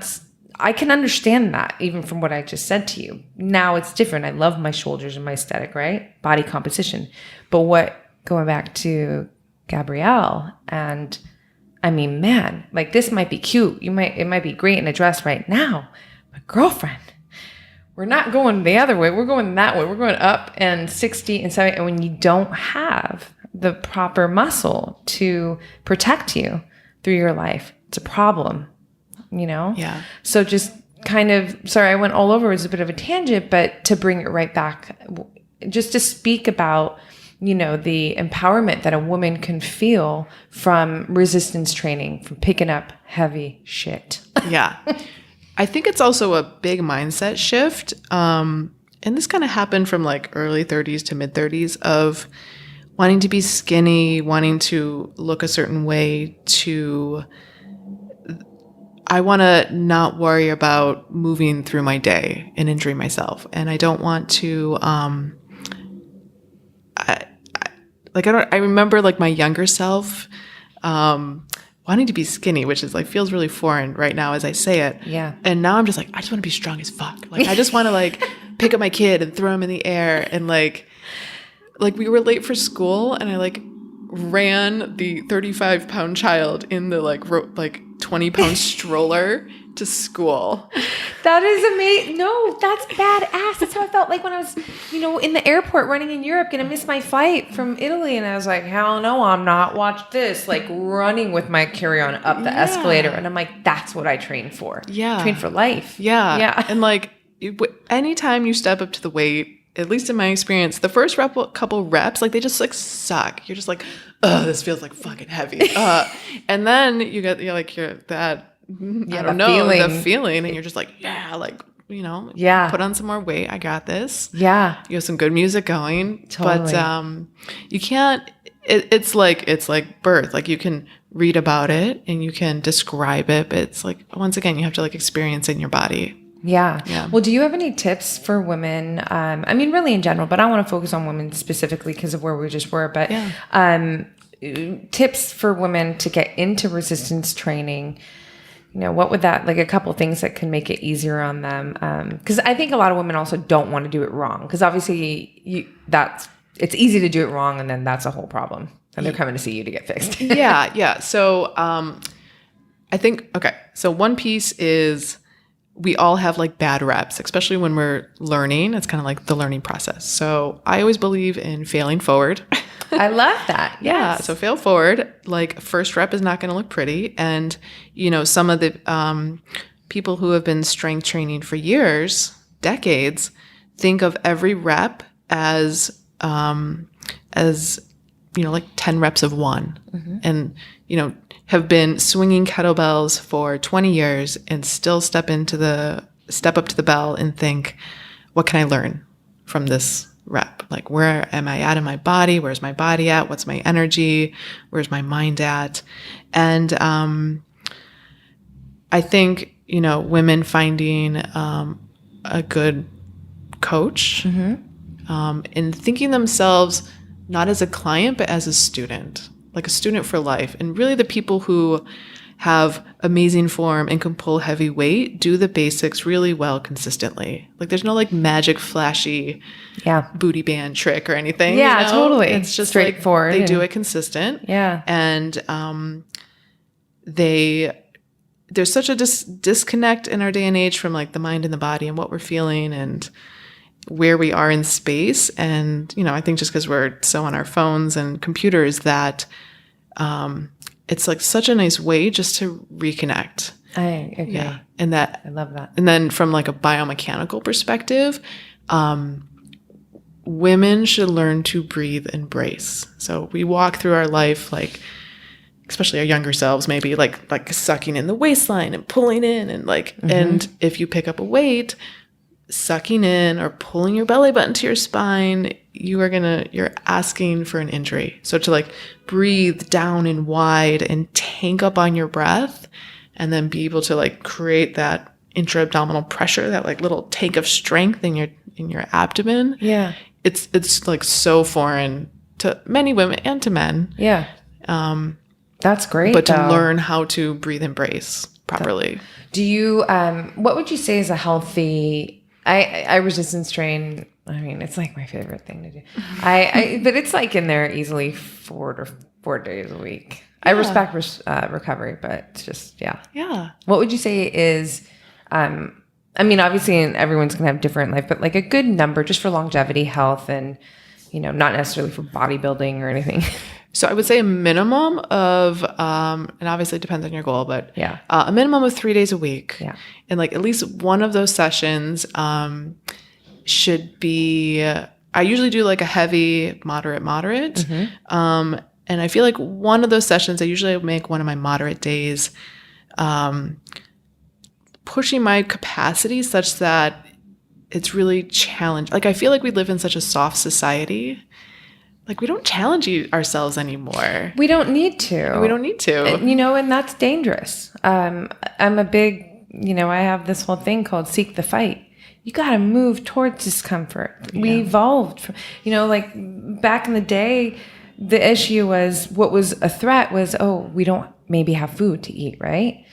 Speaker 2: I can understand that even from what I just said to you. Now it's different. I love my shoulders and my aesthetic, right? Body composition. But going back to Gabrielle, and I mean, man, like this might be cute. It might be great in a dress right now, but girlfriend, we're not going the other way. We're going that way. We're going up and 60 and 70. And when you don't have the proper muscle to protect you through your life, it's a problem, Yeah. So just kind of, sorry, I went all over. It was a bit of a tangent, but to bring it right back, just to speak about, the empowerment that a woman can feel from resistance training, from picking up heavy shit.
Speaker 1: Yeah. I think it's also a big mindset shift. And this kind of happened from like early 30s to mid 30s of wanting to be skinny, wanting to look a certain way, to I want to not worry about moving through my day and injuring myself. And I don't want to, I remember like my younger self, wanting to be skinny, which is like, feels really foreign right now as I say it.
Speaker 2: Yeah.
Speaker 1: And now I'm just like, I just want to be strong as fuck. Like, I just want to like pick up my kid and throw him in the air. And like we were late for school and I like ran the 35-pound child in the like 20-pound stroller to school.
Speaker 2: That is amazing. No, that's badass. That's how I felt like when I was, in the airport running in Europe, going to miss my flight from Italy. And I was like, hell no, I'm not. Watch this. Like running with my carry-on up the escalator. And I'm like, that's what I train for.
Speaker 1: Yeah.
Speaker 2: Train for life.
Speaker 1: Yeah.
Speaker 2: Yeah.
Speaker 1: And like anytime you step up to the weight, at least in my experience, the first couple reps, like they just like suck. You're just like, oh, this feels like fucking heavy. And then you get the feeling, and you're just like, yeah, like, put on some more weight. I got this.
Speaker 2: Yeah.
Speaker 1: You have some good music going.
Speaker 2: Totally.
Speaker 1: But you can't, it's like birth. Like you can read about it and you can describe it, but it's like, once again, you have to like experience it in your body.
Speaker 2: Yeah. Well, do you have any tips for women? I mean, really in general, but I want to focus on women specifically because of where we just were. But tips for women to get into resistance training. What would that, like a couple of things that can make it easier on them? Because I think a lot of women also don't want to do it wrong. Because obviously it's easy to do it wrong, and then that's a whole problem. And they're coming to see you to get fixed.
Speaker 1: Yeah. So I think, okay. So one piece is, we all have like bad reps, especially when we're learning. It's kind of like the learning process. So I always believe in failing forward.
Speaker 2: I love that. Yes.
Speaker 1: Yeah. So fail forward. Like first rep is not going to look pretty. And, some of the people who have been strength training for years, decades, think of every rep as like 10 reps of one. Mm-hmm. And, have been swinging kettlebells for 20 years and still step up to the bell and think, what can I learn from this rep? Like, where am I at in my body? Where's my body at? What's my energy? Where's my mind at? And I think, women finding a good coach, and thinking themselves not as a client, but as a student. Like a student for life. And really the people who have amazing form and can pull heavy weight do the basics really well consistently. Like there's no like magic flashy booty band trick or anything.
Speaker 2: Yeah, totally.
Speaker 1: It's just
Speaker 2: straightforward.
Speaker 1: Like, they do it consistent.
Speaker 2: Yeah.
Speaker 1: And there's such a disconnect in our day and age from like the mind and the body and what we're feeling and where we are in space. And, I think just because we're so on our phones and computers that it's like such a nice way just to reconnect.
Speaker 2: I agree.
Speaker 1: Yeah. And I
Speaker 2: love that.
Speaker 1: And then from like a biomechanical perspective, women should learn to breathe and brace. So we walk through our life, like, especially our younger selves, maybe like sucking in the waistline and pulling in and like, and if you pick up a weight, sucking in or pulling your belly button to your spine, you're asking for an injury. So to like breathe down and wide and tank up on your breath and then be able to like create that intra-abdominal pressure, that like little tank of strength in your abdomen.
Speaker 2: Yeah.
Speaker 1: It's like so foreign to many women and to men.
Speaker 2: Yeah. That's great.
Speaker 1: But to learn how to breathe and brace properly.
Speaker 2: Do you, what would you say is a healthy, I resistance train. I mean, it's like my favorite thing to do. But it's like in there easily 4 days a week. Yeah. I respect recovery, but it's just, yeah.
Speaker 1: Yeah.
Speaker 2: What would you say is, I mean, obviously everyone's going to have different life, but like a good number just for longevity, health, and, not necessarily for bodybuilding or anything.
Speaker 1: So I would say a minimum of, and obviously it depends on your goal, but a minimum of 3 days a week.
Speaker 2: Yeah.
Speaker 1: And like at least one of those sessions should be, I usually do like a heavy, moderate. Mm-hmm. And I feel like one of those sessions, I usually make one of my moderate days, pushing my capacity such that it's really challenged. Like I feel like we live in such a soft society. Like we don't challenge ourselves anymore.
Speaker 2: We don't need to.
Speaker 1: We don't need to.
Speaker 2: And that's dangerous. I'm a big, I have this whole thing called seek the fight. You got to move towards discomfort. Yeah. We evolved from, like back in the day, the issue was what was a threat was, oh, we don't maybe have food to eat, right?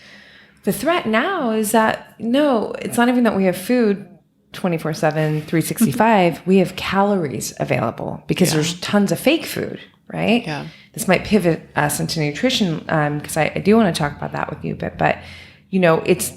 Speaker 2: The threat now is that, no, it's not even that we have food 24/7, 365. We have calories available because there's tons of fake food, right?
Speaker 1: Yeah.
Speaker 2: This might pivot us into nutrition because I do want to talk about that with you, but it's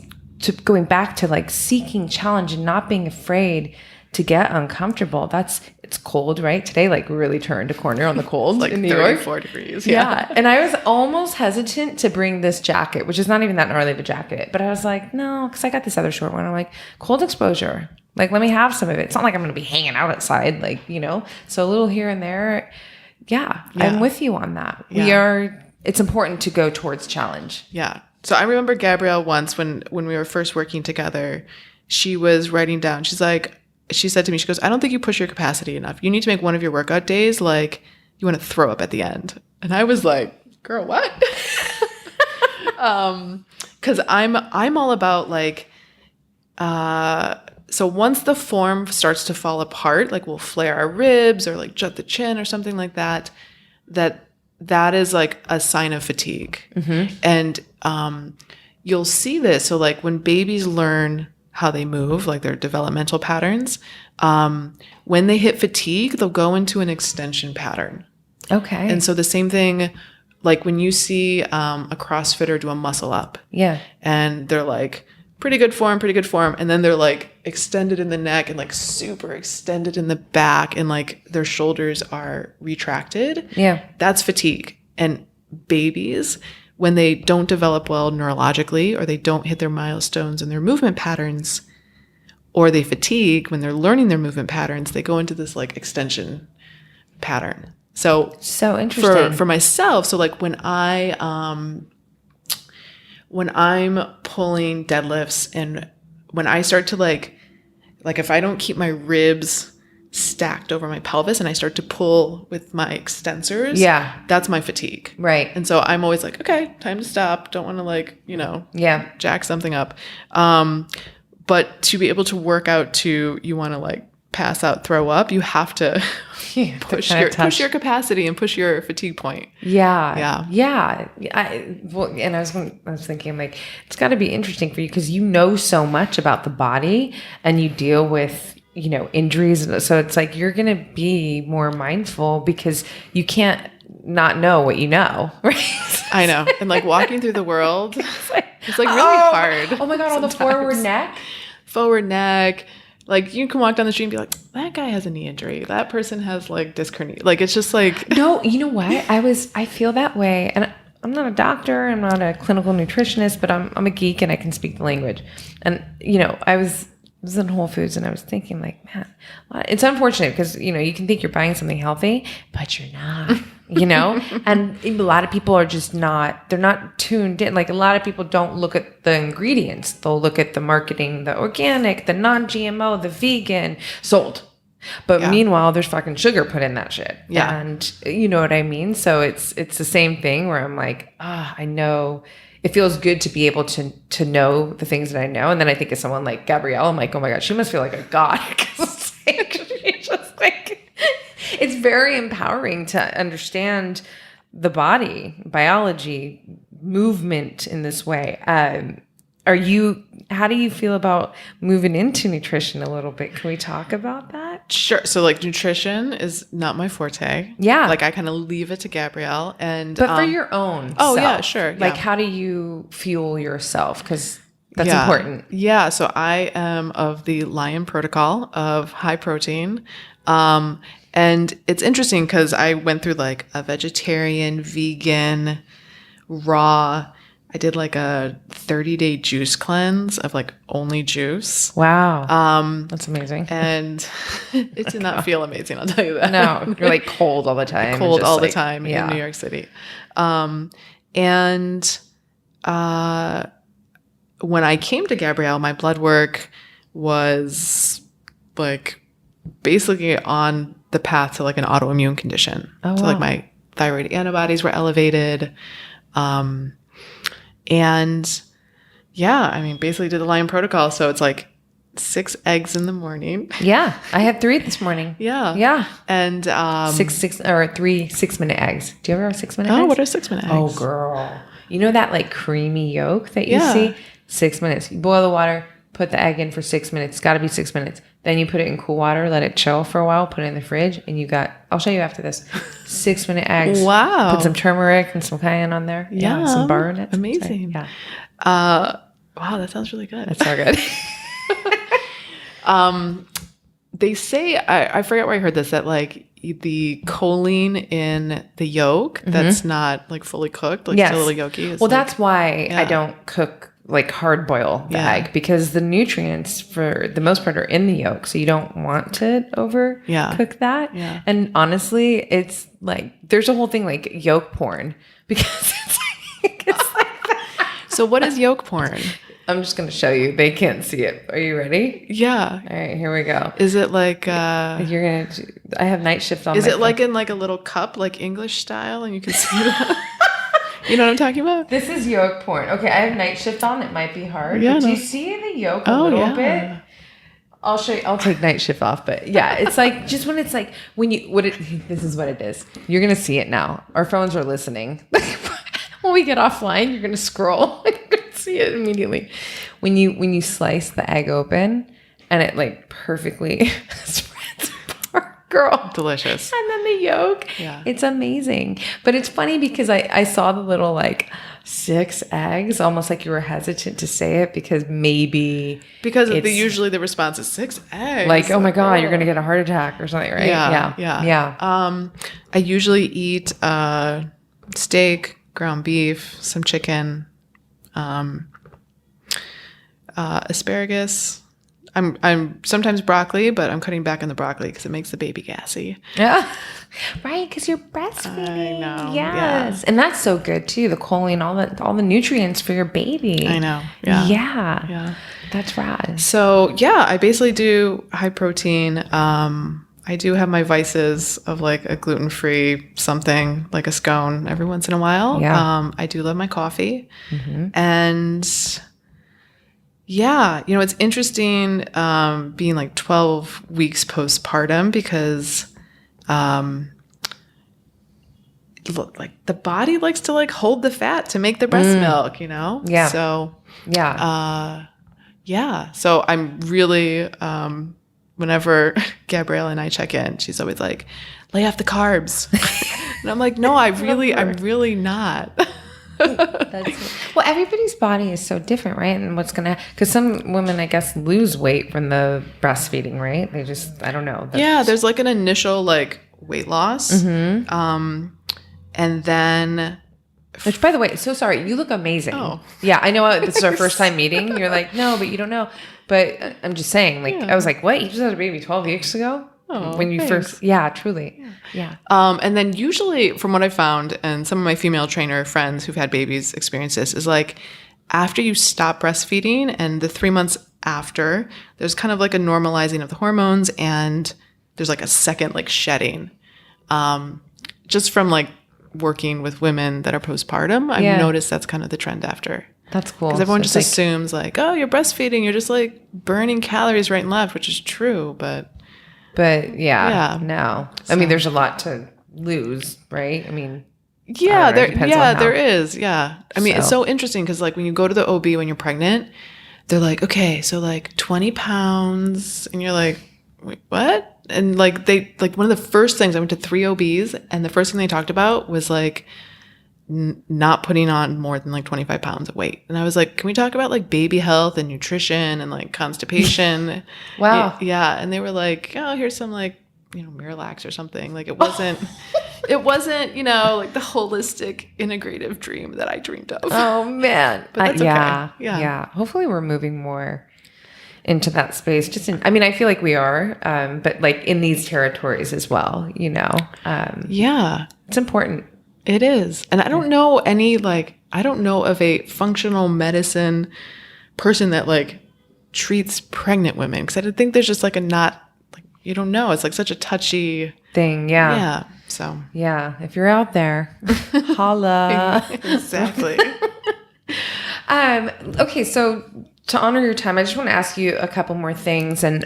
Speaker 2: going back to like seeking challenge and not being afraid to get uncomfortable. It's cold, right? Today, like really turned a corner on the cold
Speaker 1: like
Speaker 2: in New
Speaker 1: 34
Speaker 2: York.
Speaker 1: degrees.
Speaker 2: Yeah. And I was almost hesitant to bring this jacket, which is not even that gnarly of a jacket, but I was like, no, because I got this other short one. I'm like, cold exposure. Like, let me have some of it. It's not like I'm going to be hanging out outside, so a little here and there. Yeah. I'm with you on that.
Speaker 1: Yeah.
Speaker 2: It's important to go towards challenge.
Speaker 1: Yeah. So I remember Gabrielle once when we were first working together, she was writing down, she said to me, she goes, I don't think you push your capacity enough. You need to make one of your workout days like you want to throw up at the end. And I was like, girl, what? Because I'm all about like, so once the form starts to fall apart, like we'll flare our ribs or like jut the chin or something like that, that is like a sign of fatigue. Mm-hmm. And you'll see this. So like when babies learn how they move, like their developmental patterns, when they hit fatigue, they'll go into an extension pattern.
Speaker 2: Okay.
Speaker 1: And so the same thing, like when you see a CrossFitter do a muscle up.
Speaker 2: Yeah.
Speaker 1: And they're like, pretty good form. And then they're like extended in the neck and like super extended in the back and like their shoulders are retracted.
Speaker 2: Yeah.
Speaker 1: That's fatigue. And babies, when they don't develop well neurologically or they don't hit their milestones and their movement patterns, or they fatigue when they're learning their movement patterns, they go into this like extension pattern. So
Speaker 2: interesting
Speaker 1: for myself. So like when I'm pulling deadlifts and when I start to like if I don't keep my ribs stacked over my pelvis and I start to pull with my extensors, that's my fatigue.
Speaker 2: Right.
Speaker 1: And so I'm always like, okay, time to stop. Don't want to jack something up. But to be able to work out to, you want to like pass out, throw up, you have to push your capacity and push your fatigue point.
Speaker 2: Yeah. I was thinking like, it's got to be interesting for you because you know so much about the body and you deal with, injuries. So it's like, you're going to be more mindful because you can't not know what you know, right?
Speaker 1: I know. And like walking through the world, it's like really hard.
Speaker 2: Oh my God, on the forward neck.
Speaker 1: Forward neck. Like you can walk down the street and be like, that guy has a knee injury. That person has like disc hernia. Like it's just like.
Speaker 2: No, you know what? I feel that way. And I'm not a doctor. I'm not a clinical nutritionist, but I'm a geek and I can speak the language. And, I was in Whole Foods and I was thinking like, man, it's unfortunate because, you can think you're buying something healthy, but you're not. And a lot of people are just they're not tuned in. Like a lot of people don't look at the ingredients. They'll look at the marketing, the organic, the non-GMO, the vegan, sold. But meanwhile, there's fucking sugar put in that shit.
Speaker 1: Yeah.
Speaker 2: And you know what I mean? So it's the same thing where I'm like, I know it feels good to be able to know the things that I know. And then I think of someone like Gabrielle, I'm like, oh my God, she must feel like a god. She's just like, it's very empowering to understand the body, biology, movement in this way. How do you feel about moving into nutrition a little bit? Can we talk about that?
Speaker 1: Sure. So like nutrition is not my forte.
Speaker 2: Yeah.
Speaker 1: Like I kind of leave it to Gabrielle but
Speaker 2: for your own
Speaker 1: Oh
Speaker 2: self,
Speaker 1: yeah, sure.
Speaker 2: Like
Speaker 1: yeah.
Speaker 2: How do you fuel yourself? Because that's important.
Speaker 1: Yeah. So I am of the Lion protocol of high protein. And it's interesting because I went through like a vegetarian, vegan, raw. I did like a 30-day juice cleanse of like only juice.
Speaker 2: Wow. That's amazing.
Speaker 1: And it did not feel amazing, I'll tell you that.
Speaker 2: No, you're like cold all the time.
Speaker 1: Cold all the time in New York City. And when I came to Gabrielle, my blood work was like basically on the path to like an autoimmune condition.
Speaker 2: Oh,
Speaker 1: so
Speaker 2: wow.
Speaker 1: like my thyroid antibodies were elevated. And yeah, I mean, basically did the lion protocol. So it's like 6 eggs in the morning.
Speaker 2: Yeah. I had 3 this morning.
Speaker 1: Yeah.
Speaker 2: Yeah.
Speaker 1: And
Speaker 2: 3 6-minute eggs. Do you ever have 6-minute eggs?
Speaker 1: oh, what are 6-minute eggs?
Speaker 2: Oh, girl. You know that like creamy yolk that you
Speaker 1: Yeah.
Speaker 2: see? 6 minutes. You boil the water, put the egg in for 6 minutes. It's got to be 6 minutes. Then you put it in cool water, let it chill for a while, put it in the fridge, and you got, I'll show you after this, 6-minute eggs.
Speaker 1: Wow.
Speaker 2: Put some turmeric and some cayenne on there. Yeah. Some butter in it.
Speaker 1: Amazing.
Speaker 2: Yeah.
Speaker 1: Wow, that sounds really good.
Speaker 2: That's so good.
Speaker 1: They say, I forget where I heard this, that like the choline in the yolk that's not like fully cooked, like still a little yolky. Is
Speaker 2: Well,
Speaker 1: like,
Speaker 2: that's why I don't cook, like hard boil the egg, because the nutrients for the most part are in the yolk. So you don't want to over cook that.
Speaker 1: Yeah.
Speaker 2: And honestly, it's like, there's a whole thing like yolk porn because it's like that.
Speaker 1: So what is yolk porn?
Speaker 2: I'm just going to show you. They can't see it. Are you ready?
Speaker 1: Yeah.
Speaker 2: All right, here we go.
Speaker 1: Is it like
Speaker 2: You're going to, I have night shift on.
Speaker 1: Is
Speaker 2: my
Speaker 1: it
Speaker 2: phone.
Speaker 1: like in like a little cup, like English style, and you can see that? You know what I'm talking about?
Speaker 2: This is yolk porn. Okay, I have night shift on. It might be hard.
Speaker 1: Yeah,
Speaker 2: but do
Speaker 1: no.
Speaker 2: you see the yolk a little bit? I'll show you. I'll take night shift off, but yeah, it's like just when it's like when you this is what it is. You're gonna see it now. Our phones are listening. When we get offline, you're gonna scroll. You're gonna see it immediately. When you slice the egg open and it like perfectly spreads apart, girl.
Speaker 1: Delicious.
Speaker 2: And then the yolk.
Speaker 1: Yeah.
Speaker 2: It's amazing. But it's funny because I saw the little like 6 eggs, almost like you were hesitant to say it because maybe
Speaker 1: Because usually the response is 6 eggs.
Speaker 2: like, oh my God, you're gonna get a heart attack or something, right?
Speaker 1: Yeah. I usually eat steak, ground beef, some chicken, asparagus. I'm sometimes broccoli, but I'm cutting back on the broccoli because it makes the baby gassy.
Speaker 2: Yeah. Right, because you're breastfeeding.
Speaker 1: I know.
Speaker 2: Yes. And that's so good too. The choline, all the nutrients for your baby.
Speaker 1: I know. Yeah.
Speaker 2: Yeah. That's rad.
Speaker 1: So yeah, I basically do high protein. I do have my vices of like a gluten-free something, like a scone every once in a while.
Speaker 2: Yeah.
Speaker 1: I do love my coffee. And yeah, you know, it's interesting being like 12 weeks postpartum because like the body likes to like hold the fat to make the breast milk, you know?
Speaker 2: Yeah.
Speaker 1: So
Speaker 2: Yeah.
Speaker 1: yeah. So I'm really whenever Gabrielle and I check in, she's always like, lay off the carbs. And I'm like, no, I'm really not.
Speaker 2: Well, everybody's body is so different, right? And because some women, I guess, lose weight from the breastfeeding, right? They just, I don't know.
Speaker 1: Yeah, there's like an initial like weight loss. And then,
Speaker 2: which, by the way, so sorry, you look amazing.
Speaker 1: Oh.
Speaker 2: Yeah, I know this is our first time meeting. You're like, no, but you don't know. But I'm just saying, like, I was like, what? You just had a baby 12 weeks ago?
Speaker 1: Oh,
Speaker 2: when you
Speaker 1: thanks.
Speaker 2: first, yeah, truly. Yeah.
Speaker 1: and then usually from what I found and some of my female trainer friends who've had babies experience this is like after you stop breastfeeding and the 3 months after, there's kind of like a normalizing of the hormones and there's like a second like shedding. Just from like working with women that are postpartum, I've noticed that's kind of the trend after.
Speaker 2: That's cool.
Speaker 1: Because everyone
Speaker 2: So
Speaker 1: just assumes like, oh, you're breastfeeding, you're just like burning calories right and left, which is true, but
Speaker 2: yeah. No. I mean, there's a lot to lose, right? I mean,
Speaker 1: yeah,
Speaker 2: there
Speaker 1: is. Yeah. I mean, it's so interesting because like when you go to the OB when you're pregnant, they're like, okay, so like 20 pounds. And you're like, wait, what? And like one of the first things, I went to 3 OBs and the first thing they talked about was like not putting on more than like 25 pounds of weight. And I was like, can we talk about like baby health and nutrition and like constipation?
Speaker 2: Wow.
Speaker 1: Yeah. And they were like, oh, here's some like, you know, Miralax or something. Like it wasn't, you know, like the holistic integrative dream that I dreamed of.
Speaker 2: Oh man.
Speaker 1: But that's okay.
Speaker 2: Yeah. Hopefully we're moving more into that space. I mean, I feel like we are, but like in these territories as well, you know,
Speaker 1: yeah,
Speaker 2: it's important.
Speaker 1: It is. And I don't know I don't know of a functional medicine person that like treats pregnant women. Cause I think there's just like you don't know. It's like such a touchy
Speaker 2: thing. Yeah.
Speaker 1: Yeah. So.
Speaker 2: Yeah. If you're out there, holla.
Speaker 1: Exactly.
Speaker 2: Okay, so to honor your time, I just want to ask you a couple more things and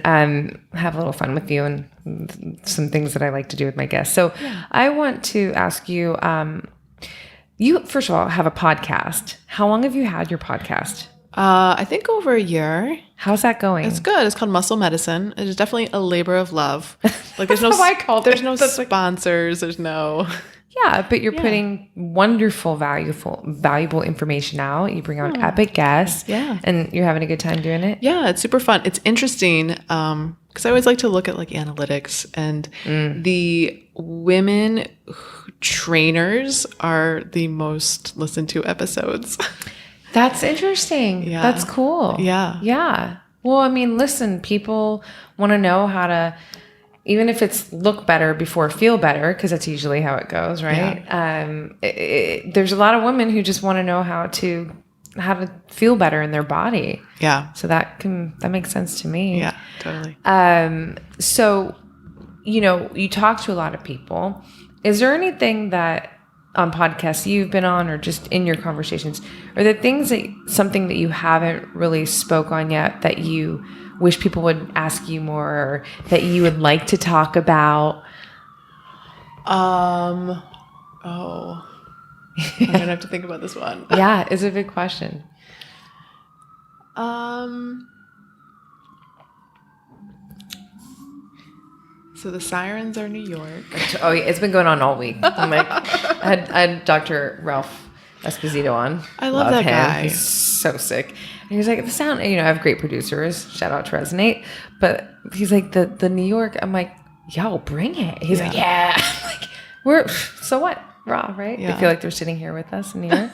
Speaker 2: have a little fun with you and some things that I like to do with my guests. So I want to ask you, you, first of all, have a podcast. How long have you had your podcast?
Speaker 1: I think over a year.
Speaker 2: How's that going?
Speaker 1: It's good. It's called Muscle Medicine. It is definitely a labor of love. Like there's no,
Speaker 2: That's how I called
Speaker 1: there's
Speaker 2: it.
Speaker 1: no
Speaker 2: That's
Speaker 1: sponsors. There's no.
Speaker 2: Yeah, but you're putting wonderful, valuable information out. You bring on epic guests.
Speaker 1: Yeah.
Speaker 2: And you're having a good time doing it?
Speaker 1: Yeah, it's super fun. It's interesting because I always like to look at like analytics, and the women trainers are the most listened to episodes.
Speaker 2: That's interesting.
Speaker 1: Yeah.
Speaker 2: That's cool.
Speaker 1: Yeah.
Speaker 2: Yeah. Well, I mean, listen, people want to know how to, even if it's look better before feel better, because that's usually how it goes, right? There's a lot of women who just want to know how to feel better in their body.
Speaker 1: Yeah.
Speaker 2: So that makes sense to me.
Speaker 1: Yeah, totally.
Speaker 2: So, you talk to a lot of people. Is there anything that on podcasts you've been on or just in your conversations, are there something that you haven't really spoke on yet that you wish people would ask you more, or that you would like to talk about?
Speaker 1: I'm gonna have to think about this one.
Speaker 2: Yeah, it's a big question.
Speaker 1: So the sirens are New York.
Speaker 2: Oh, yeah, it's been going on all week. I'm like, I had Dr. Ralph Esposito on.
Speaker 1: I love that
Speaker 2: him.
Speaker 1: guy.
Speaker 2: He's so sick. And he's like, the sound, I have great producers. Shout out to Resonate. But he's like, the New York, I'm like, yo, bring it. He's like, yeah. I'm like, so what? Raw, right?
Speaker 1: Yeah.
Speaker 2: They feel like they're sitting here with us in New York.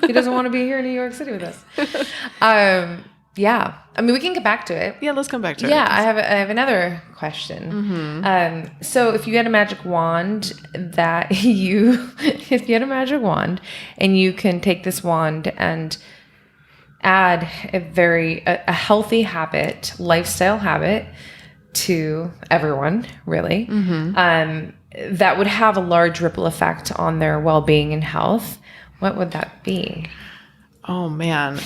Speaker 2: He doesn't want to be here in New York City with us. Yeah. I mean, we can get back to it.
Speaker 1: Yeah, let's come back to it.
Speaker 2: Yeah, I have another question. So if you had a magic wand if you had a magic wand and you can take this wand and add a healthy habit, lifestyle habit to everyone, really, that would have a large ripple effect on their well-being and health, what would that be?
Speaker 1: Oh man.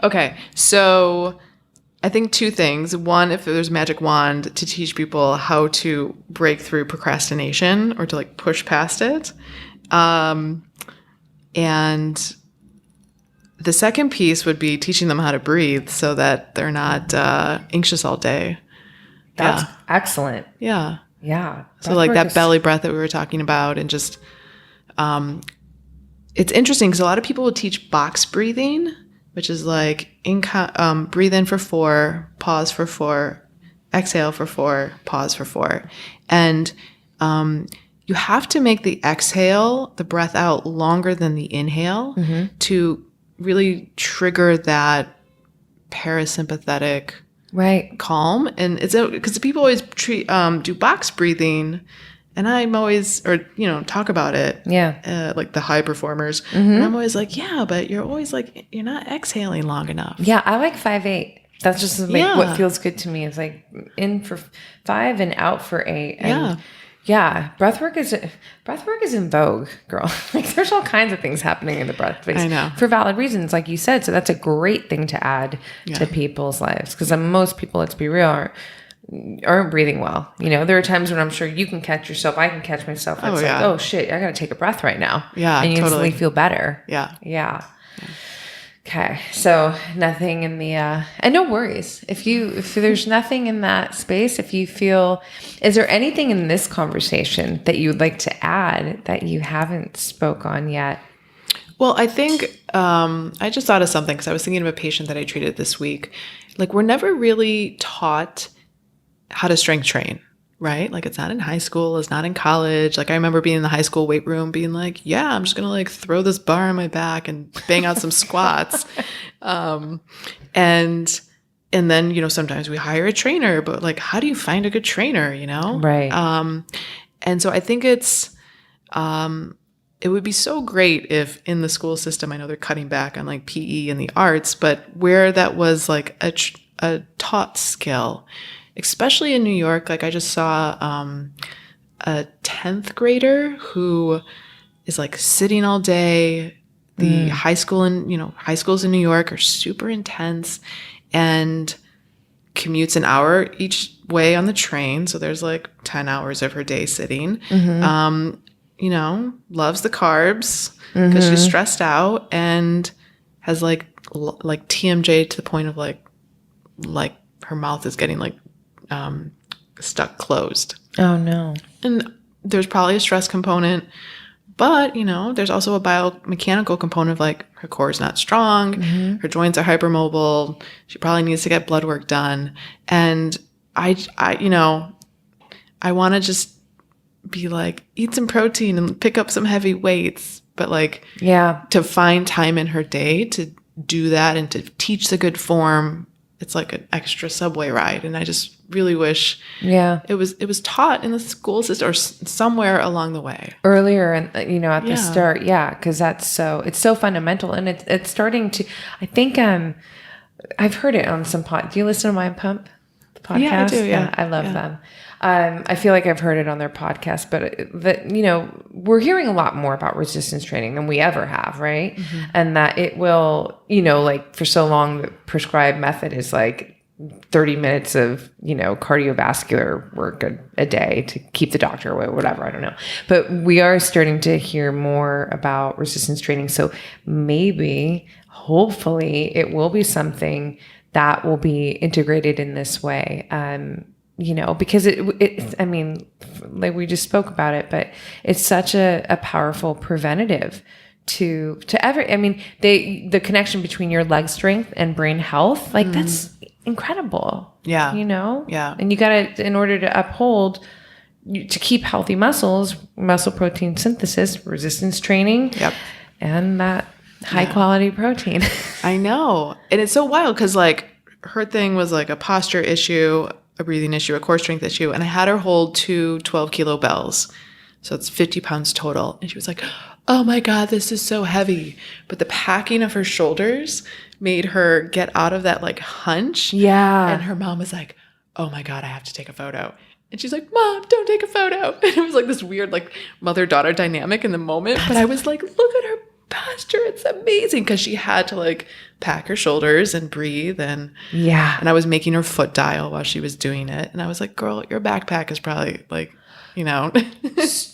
Speaker 1: Okay, so I think two things. One, if there's a magic wand to teach people how to break through procrastination or to like push past it. And the second piece would be teaching them how to breathe so that they're not anxious all day.
Speaker 2: That's excellent.
Speaker 1: Yeah.
Speaker 2: Yeah.
Speaker 1: So like that belly breath that we were talking about, and just it's interesting because a lot of people will teach box breathing, which is like breathe in for 4, pause for 4, exhale for 4, pause for 4. And you have to make the exhale, the breath out, longer than the inhale to really trigger that parasympathetic calm. And it's because people always do box breathing, and I'm always, talk about it.
Speaker 2: Yeah.
Speaker 1: Like the high performers. And I'm always like, yeah, but you're always like, you're not exhaling long enough.
Speaker 2: Yeah. I like 5-8. That's just what feels good to me. Is like in for 5 and out for 8. And yeah. Breathwork is in vogue, girl. Like there's all kinds of things happening in the breath space.
Speaker 1: I know.
Speaker 2: For valid reasons, like you said. So that's a great thing to add to people's lives. Because most people, let's be real, aren't breathing well. There are times when I'm sure you can catch yourself. I can catch myself. It's like, oh shit, I got to take a breath right now.
Speaker 1: Yeah,
Speaker 2: and you instantly feel better.
Speaker 1: Yeah.
Speaker 2: Okay, so nothing in the and no worries if there's nothing in that space. If you feel, is there anything in this conversation that you would like to add that you haven't spoke on yet?
Speaker 1: Well, I think I just thought of something because I was thinking of a patient that I treated this week. Like we're never really taught how to strength train, right? Like it's not in high school, it's not in college. Like I remember being in the high school weight room being like, yeah, I'm just going to like throw this bar on my back and bang out some squats. And then, sometimes we hire a trainer, but like, how do you find a good trainer,
Speaker 2: Right.
Speaker 1: And so I think it would be so great if in the school system, I know they're cutting back on like PE and the arts, but where that was like a taught skill, especially in New York. Like I just saw a 10th grader who is like sitting all day, The high schools in New York are super intense, and commutes an hour each way on the train. So there's like 10 hours of her day sitting. Loves the carbs because she's stressed out, and has like TMJ to the point of like her mouth is getting like stuck closed.
Speaker 2: Oh no.
Speaker 1: And there's probably a stress component, but there's also a biomechanical component of like her core is not strong, her joints are hypermobile, she probably needs to get blood work done. And I want to just be like, eat some protein and pick up some heavy weights, but like to find time in her day to do that and to teach the good form, it's like an extra subway ride. And I just really wish it was taught in the school system or somewhere along the way
Speaker 2: earlier, and at the start, because it's so fundamental, and it's starting to. I think I've heard it on some do you listen to Mind Pump, the podcast?
Speaker 1: Yeah, I do. Yeah,
Speaker 2: I love them. I feel like I've heard it on their podcast, but we're hearing a lot more about resistance training than we ever have, right? And that it will, like for so long, the prescribed method is like 30 minutes of, cardiovascular work a day to keep the doctor away, whatever. I don't know. But we are starting to hear more about resistance training. So maybe, hopefully, it will be something that will be integrated in this way. Because like we just spoke about it, but it's such a powerful preventative to the connection between your leg strength and brain health, like that's incredible.
Speaker 1: Yeah.
Speaker 2: And you got to, in order to uphold, to keep healthy muscle protein synthesis, resistance training, and that high quality protein.
Speaker 1: I know. And it's so wild because like her thing was like a posture issue, a breathing issue, a core strength issue. And I had her hold 2 12-kilo bells. So it's 50 pounds total. And she was like, oh my God, this is so heavy. But the packing of her shoulders made her get out of that like hunch.
Speaker 2: Yeah.
Speaker 1: And her mom was like, oh my God, I have to take a photo. And she's like, Mom, don't take a photo. And it was like this weird like mother-daughter dynamic in the moment. But I was like, look at her posture. It's amazing. Because she had to like pack her shoulders and breathe. And I was making her foot dial while she was doing it. And I was like, girl, your backpack is probably like,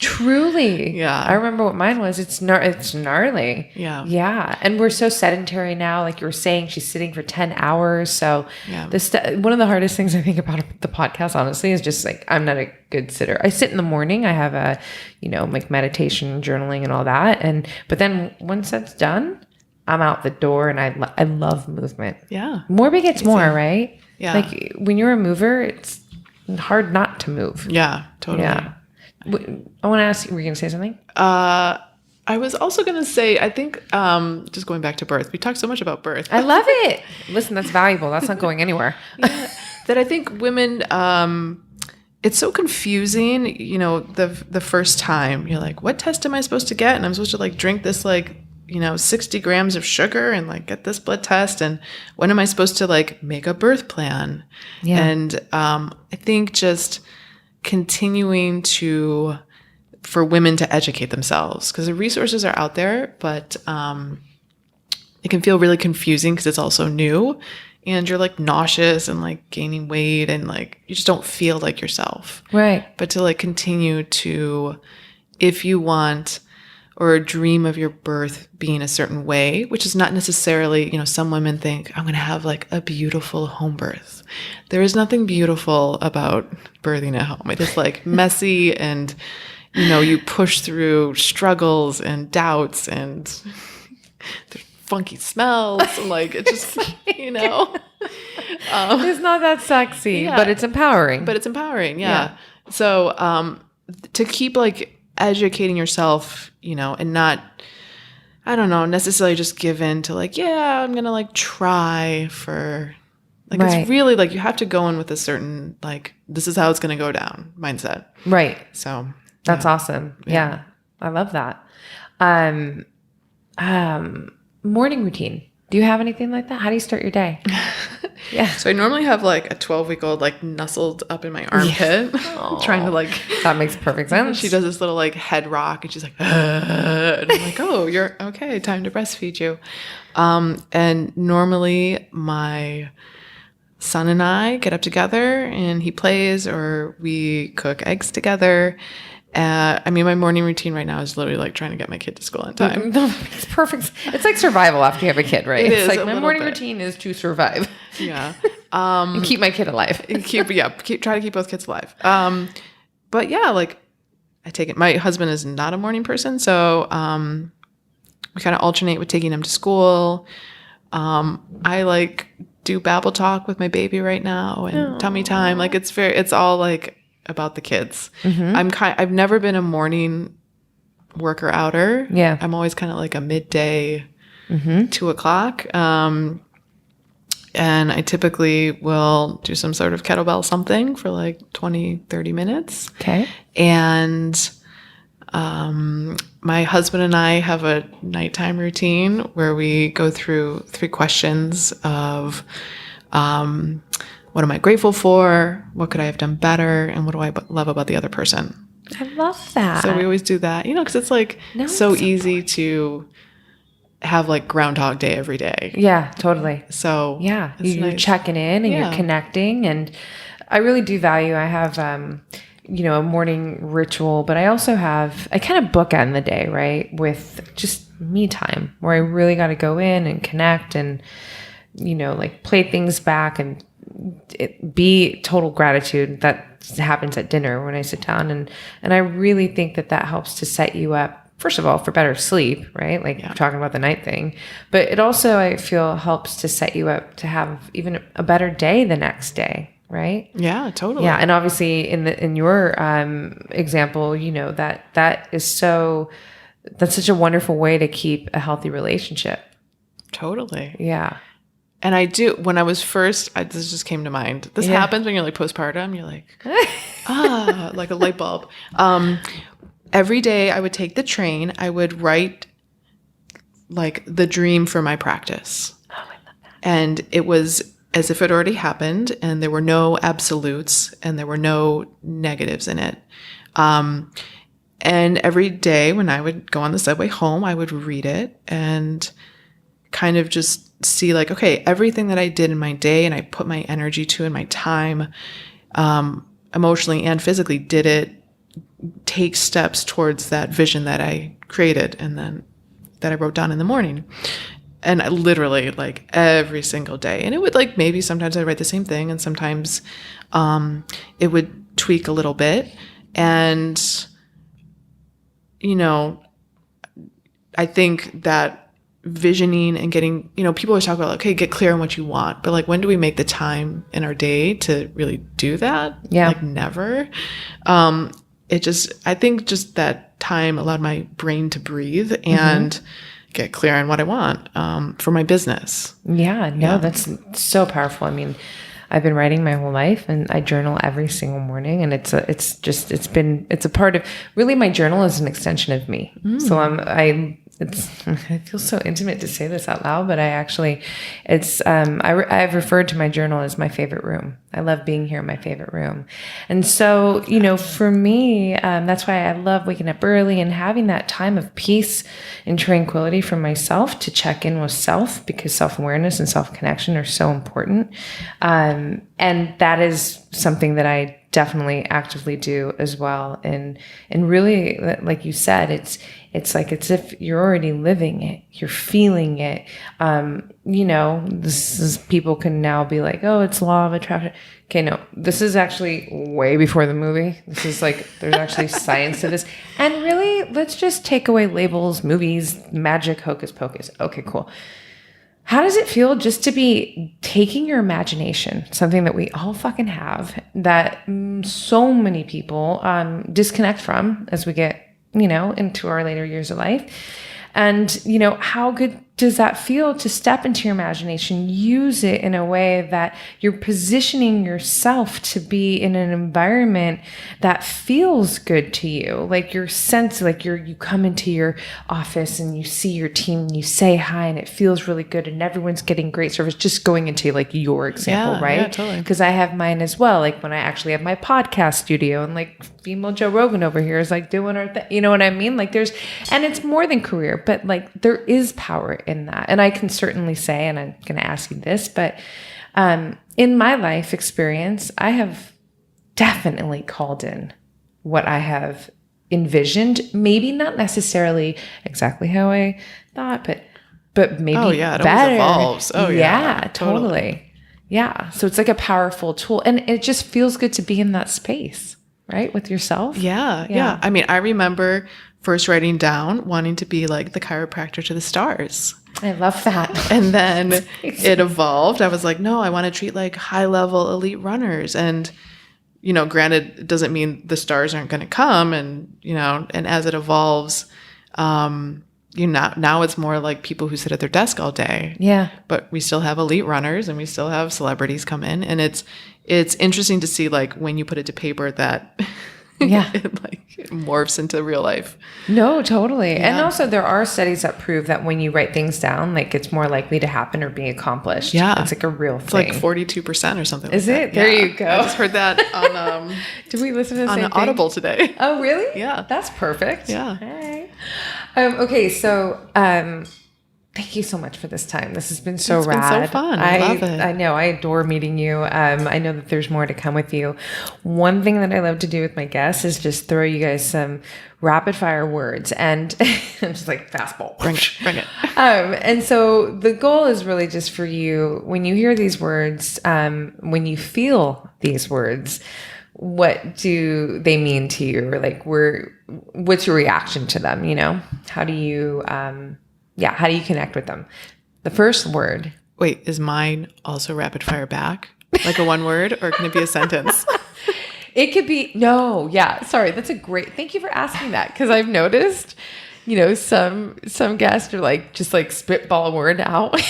Speaker 2: Truly.
Speaker 1: Yeah.
Speaker 2: I remember what mine was. It's gnarly.
Speaker 1: Yeah.
Speaker 2: Yeah. And we're so sedentary now. Like you were saying, she's sitting for 10 hours. So one of the hardest things I think about the podcast, honestly, is just like, I'm not a good sitter. I sit in the morning. I have a, like meditation, journaling and all that. But then once that's done, I'm out the door, and I love movement.
Speaker 1: Yeah.
Speaker 2: More begets more, right?
Speaker 1: Yeah.
Speaker 2: Like when you're a mover, it's hard not to move.
Speaker 1: Yeah, totally.
Speaker 2: Yeah. I want to ask you, were you going to say something?
Speaker 1: I was also going to say, I think, just going back to birth, we talked so much about birth.
Speaker 2: I love it. Listen, that's valuable. That's not going anywhere.
Speaker 1: That I think women, it's so confusing, the first time you're like, what test am I supposed to get? And I'm supposed to like drink this like, 60 grams of sugar and like get this blood test. And when am I supposed to like make a birth plan? Yeah. And I think just continuing for women to educate themselves, because the resources are out there, but it can feel really confusing because it's also new and you're like nauseous and like gaining weight and like you just don't feel like yourself.
Speaker 2: Right.
Speaker 1: But to like continue to, if you want or dream of your birth being a certain way, which is not necessarily, some women think, I'm going to have like a beautiful home birth. There is nothing beautiful about birthing at home. It is like messy and, you push through struggles and doubts and there's funky smells. And like, it just,
Speaker 2: it's not that sexy, but it's empowering.
Speaker 1: Yeah. So to keep like educating yourself, and not, I don't know, necessarily just give in to like, I'm going to like try for like, It's really like you have to go in with a certain, like, this is how it's going to go down mindset.
Speaker 2: Right.
Speaker 1: So
Speaker 2: that's awesome. Yeah. I love that. Morning routine. Do you have anything like that? How do you start your day? Yeah.
Speaker 1: So I normally have like a 12-week-old like nestled up in my armpit, trying to like.
Speaker 2: That makes perfect sense.
Speaker 1: She does this little like head rock, and she's like, and I'm like, oh, you're okay. Time to breastfeed you. And normally my son and I get up together, and he plays, or we cook eggs together. I mean, my morning routine right now is literally like trying to get my kid to school on time.
Speaker 2: It's perfect. It's like survival after you have a kid, right?
Speaker 1: It
Speaker 2: It's
Speaker 1: is
Speaker 2: like
Speaker 1: a
Speaker 2: my
Speaker 1: little
Speaker 2: morning
Speaker 1: bit.
Speaker 2: routine is to survive.
Speaker 1: Yeah.
Speaker 2: And keep my kid alive.
Speaker 1: Try to keep both kids alive. But yeah, like I take it. My husband is not a morning person, so we kind of alternate with taking him to school. I like do babble talk with my baby right now and tummy time. Like it's all like about the kids. I've never been a morning worker outer.
Speaker 2: Yeah.
Speaker 1: I'm always kind of like a midday 2:00. And I typically will do some sort of kettlebell something for like 20, 30 minutes.
Speaker 2: Okay.
Speaker 1: And my husband and I have a nighttime routine where we go through 3 questions of what am I grateful for? What could I have done better? And what do I love about the other person?
Speaker 2: I love that.
Speaker 1: So we always do that, because it's like so easy to have like Groundhog Day every day.
Speaker 2: Yeah, totally.
Speaker 1: So
Speaker 2: yeah,
Speaker 1: it's
Speaker 2: you're
Speaker 1: nice.
Speaker 2: checking in and you're connecting. And I really do value, I have, a morning ritual, but I also I kind of bookend the day, right? With just me time where I really got to go in and connect and, like play things back and be total gratitude. That happens at dinner when I sit down. And I really think that helps to set you up, first of all, for better sleep, right? Like talking about the night thing, but it also, I feel, helps to set you up to have even a better day the next day. Right?
Speaker 1: Yeah, totally.
Speaker 2: Yeah. And obviously in your example, that's such a wonderful way to keep a healthy relationship.
Speaker 1: Totally.
Speaker 2: Yeah.
Speaker 1: And I do, when I was first, this just came to mind. This happens when you're like postpartum, you're like, like a light bulb. Every day I would take the train, I would write like the dream for my practice.
Speaker 2: Oh, I love that.
Speaker 1: And it was as if it already happened, and there were no absolutes and there were no negatives in it. And every day when I would go on the subway home, I would read it and kind of just see like, okay, everything that I did in my day and I put my energy to and my time, emotionally and physically, did it take steps towards that vision that I created and then that I wrote down in the morning. And I literally like every single day. And it would like, maybe sometimes I'd write the same thing and sometimes it would tweak a little bit. And, I think that visioning and getting, people always talk about, okay, get clear on what you want. But like, when do we make the time in our day to really do that?
Speaker 2: Yeah.
Speaker 1: Like never. I think just that time allowed my brain to breathe and get clear on what I want for my business.
Speaker 2: Yeah, no, that's so powerful. I mean, I've been writing my whole life and I journal every single morning, and it's a part of, really, my journal is an extension of me. So I feel so intimate to say this out loud, but I've referred to my journal as my favorite room. I love being here in my favorite room. And so, for me, that's why I love waking up early and having that time of peace and tranquility for myself to check in with self, because self-awareness and self-connection are so important. And that is something that I definitely actively do as well. And really, like you said, it's like, it's if you're already living it, you're feeling it. People can now be like, oh, it's law of attraction. Okay, no, this is actually way before the movie. This is like, there's actually science to this. And really, let's just take away labels, movies, magic, hocus pocus. Okay, cool. How does it feel just to be taking your imagination, something that we all fucking have, that so many people disconnect from as we get, into our later years of life? And, how could does that feel to step into your imagination, use it in a way that you're positioning yourself to be in an environment that feels good to you? Like your sense, like you come into your office and you see your team and you say hi and it feels really good and everyone's getting great service. Just going into like your example, right?
Speaker 1: Yeah, totally.
Speaker 2: Because I have mine as well. Like when I actually have my podcast studio and like female Joe Rogan over here is like doing her thing. You know what I mean? Like and it's more than career, but like there is power in that. And I can certainly say, and I'm going to ask you this, but in my life experience, I have definitely called in what I have envisioned. Maybe not necessarily exactly how I thought, but maybe
Speaker 1: it
Speaker 2: better.
Speaker 1: Always evolves.
Speaker 2: Yeah, totally. Yeah. So it's like a powerful tool, and it just feels good to be in that space, right? With yourself.
Speaker 1: Yeah. I mean, I remember first writing down wanting to be like the chiropractor to the stars.
Speaker 2: I love that.
Speaker 1: And then it evolved. I was like, no, I want to treat like high level elite runners. And, granted, it doesn't mean the stars aren't going to come. And, and as it evolves, now it's more like people who sit at their desk all day.
Speaker 2: Yeah.
Speaker 1: But we still have elite runners and we still have celebrities come in. And it's interesting to see like when you put it to paper that it morphs into real life.
Speaker 2: No, totally.
Speaker 1: Yeah.
Speaker 2: And also there are studies that prove that when you write things down, like it's more likely to happen or be accomplished.
Speaker 1: Yeah.
Speaker 2: It's like a real
Speaker 1: It's
Speaker 2: thing.
Speaker 1: like 42% or something.
Speaker 2: Is
Speaker 1: like
Speaker 2: it?
Speaker 1: That.
Speaker 2: There
Speaker 1: Yeah.
Speaker 2: you go.
Speaker 1: I just heard that on
Speaker 2: Did we listen to the
Speaker 1: on
Speaker 2: same
Speaker 1: an
Speaker 2: thing?
Speaker 1: Audible today.
Speaker 2: Oh, really?
Speaker 1: Yeah.
Speaker 2: That's perfect.
Speaker 1: Yeah.
Speaker 2: All right. Okay. So, thank you so much for this time. This has been so
Speaker 1: It's been
Speaker 2: rad.
Speaker 1: so fun. I love it.
Speaker 2: I know. I adore meeting you. I know that there's more to come with you. One thing that I love to do with my guests is just throw you guys some rapid fire words and I'm just like fastball.
Speaker 1: Bring it.
Speaker 2: And so the goal is really just for you, when you hear these words, when you feel these words, what do they mean to you? Or like what's your reaction to them? How do you, how do you connect with them? The first word.
Speaker 1: Wait, is mine also rapid fire back? Like a one word, or can it be a sentence?
Speaker 2: It could be, no, yeah. Sorry, that's a great, thank you for asking that. Because I've noticed, some guests are like, just like spitball a word out.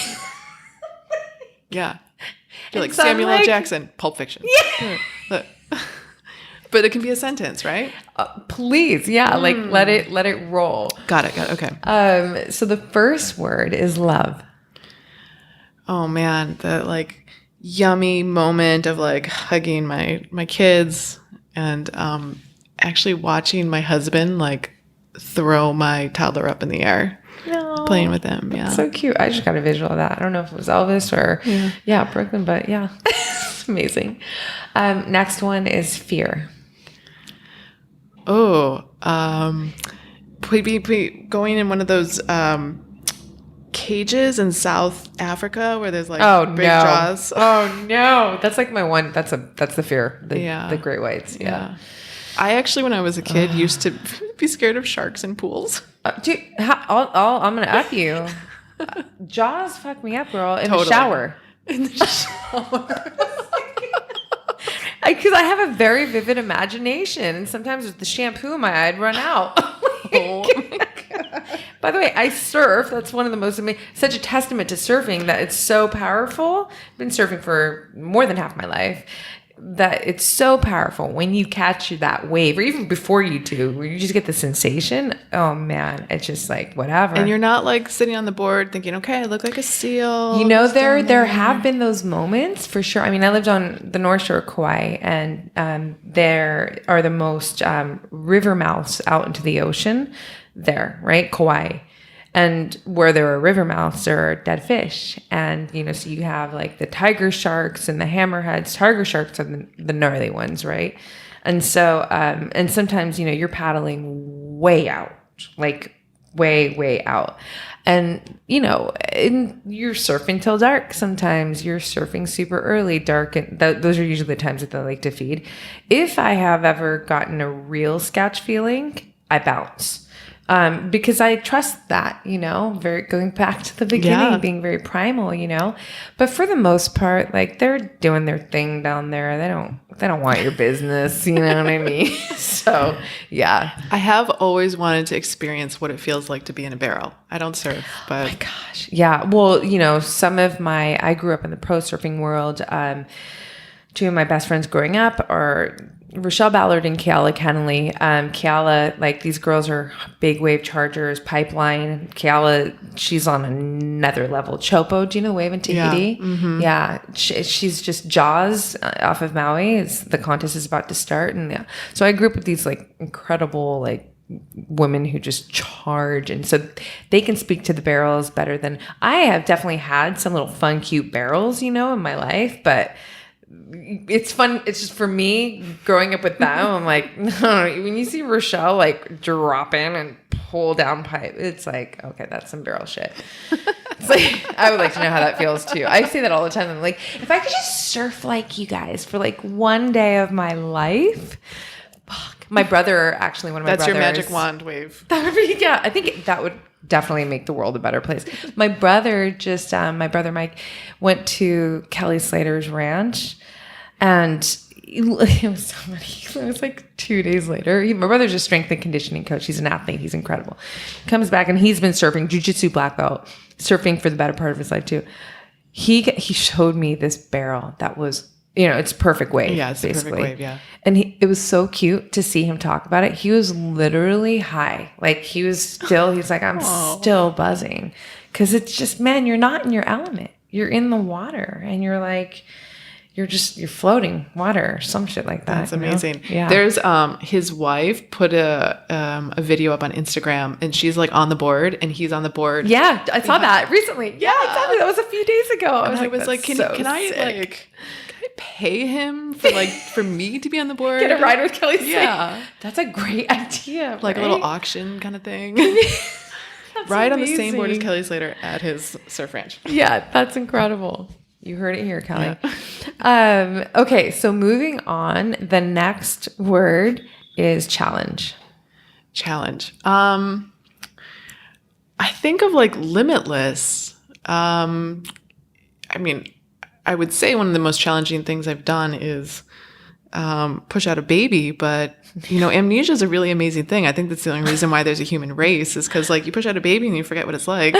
Speaker 1: Yeah. You're like
Speaker 2: And so I'm
Speaker 1: Samuel L.
Speaker 2: like-
Speaker 1: Jackson, Pulp Fiction.
Speaker 2: Yeah.
Speaker 1: Look. But it can be a sentence, right?
Speaker 2: Please, yeah, like let it roll.
Speaker 1: Got it. Okay.
Speaker 2: So the first word is love.
Speaker 1: Oh man, the like yummy moment of like hugging my kids and actually watching my husband like throw my toddler up in the air, playing with him. Yeah,
Speaker 2: So cute. I just got a visual of that. I don't know if it was Elvis or Brooklyn, but yeah, it's amazing. Next one is fear.
Speaker 1: Oh, going in one of those cages in South Africa where there's like big jaws.
Speaker 2: Oh no, that's like my one. That's the fear. The great whites. Yeah.
Speaker 1: I actually, when I was a kid, used to be scared of sharks in pools.
Speaker 2: Dude, I'm gonna up you. Jaws fuck me up, girl. In the shower.
Speaker 1: In the shower.
Speaker 2: Because I have a very vivid imagination, and sometimes with the shampoo in my eye, I'd run out.
Speaker 1: Oh my God.
Speaker 2: By the way, I surf. That's one of the most amazing. Such a testament to surfing that it's so powerful. I've been surfing for more than half my life. That it's so powerful when you catch that wave, or even before you do, where you just get the sensation. Oh man, it's just like whatever.
Speaker 1: And you're not like sitting on the board thinking, okay, I look like a seal.
Speaker 2: There have been those moments for sure. I mean, I lived on the North Shore of Kauai, and there are the most river mouths out into the ocean there, right? Kauai. And where there are river mouths, there are dead fish. And, so you have like the tiger sharks and the hammerheads. Tiger sharks are the gnarly ones, right? And so, and sometimes, you're paddling way out, like way, way out. And, you're surfing till dark. Sometimes you're surfing super early, dark. And those are usually the times that they like to feed. If I have ever gotten a real sketch feeling, I bounce. because I trust that, going back to the beginning, being very primal, but for the most part, like they're doing their thing down there. They don't want your business. You know what I mean? So yeah,
Speaker 1: I have always wanted to experience what it feels like to be in a barrel. I don't surf, but
Speaker 2: oh my gosh. Yeah. Well, I grew up in the pro surfing world. Two of my best friends growing up are Rochelle Ballard and Kiala Kennelly. Kiala, like these girls are big wave chargers, pipeline. Kiala, she's on another level. Chopo, do you know the wave in Tahiti?
Speaker 1: Yeah. Mm-hmm.
Speaker 2: Yeah. She's just Jaws off of Maui. The contest is about to start. And yeah. So I grew up with these like incredible, like women who just charge. And so they can speak to the barrels better than I have. Definitely had some little fun, cute barrels, in my life, but it's fun. It's just for me growing up with them. I'm like, no, when you see Rochelle like drop in and pull down pipe, it's like, okay, that's some barrel shit. It's like, I would like to know how that feels too. I say that all the time. I'm like, if I could just surf like you guys for like one day of my life. Fuck. My brother, actually, one of my brothers.
Speaker 1: That's your magic wand wave.
Speaker 2: That would be, yeah. I think that would definitely make the world a better place. My brother my brother Mike went to Kelly Slater's ranch, and it was so funny. It was like 2 days later. My brother's a strength and conditioning coach. He's an athlete. He's incredible. Comes back and he's been surfing, jiu-jitsu black belt, surfing for the better part of his life too. He showed me this barrel that was, it's perfect wave.
Speaker 1: Yeah, it's basically. Perfect wave, yeah.
Speaker 2: And it was so cute to see him talk about it. He was literally high. Like he's like, I'm still buzzing. Cause it's just, man, you're not in your element. You're in the water and you're like, you're floating water, some shit like that.
Speaker 1: That's amazing.
Speaker 2: Yeah.
Speaker 1: There's his wife put a video up on Instagram, and she's like on the board, and he's on the board.
Speaker 2: Yeah, I saw that recently. Yeah, exactly. That was a few days ago.
Speaker 1: I was like, can I pay him for me to be on the board?
Speaker 2: Get a ride with Kelly Slater.
Speaker 1: Yeah,
Speaker 2: that's a great idea.
Speaker 1: Like a little auction kind of thing. Ride on the same board as Kelly Slater at his surf ranch.
Speaker 2: Yeah, that's incredible. You heard it here, Kelly. Yeah. Okay, so moving on, the next word is challenge.
Speaker 1: Challenge. I think of like limitless. I mean, I would say one of the most challenging things I've done is push out a baby, but amnesia is a really amazing thing. I think that's the only reason why there's a human race is because like you push out a baby and you forget what it's like.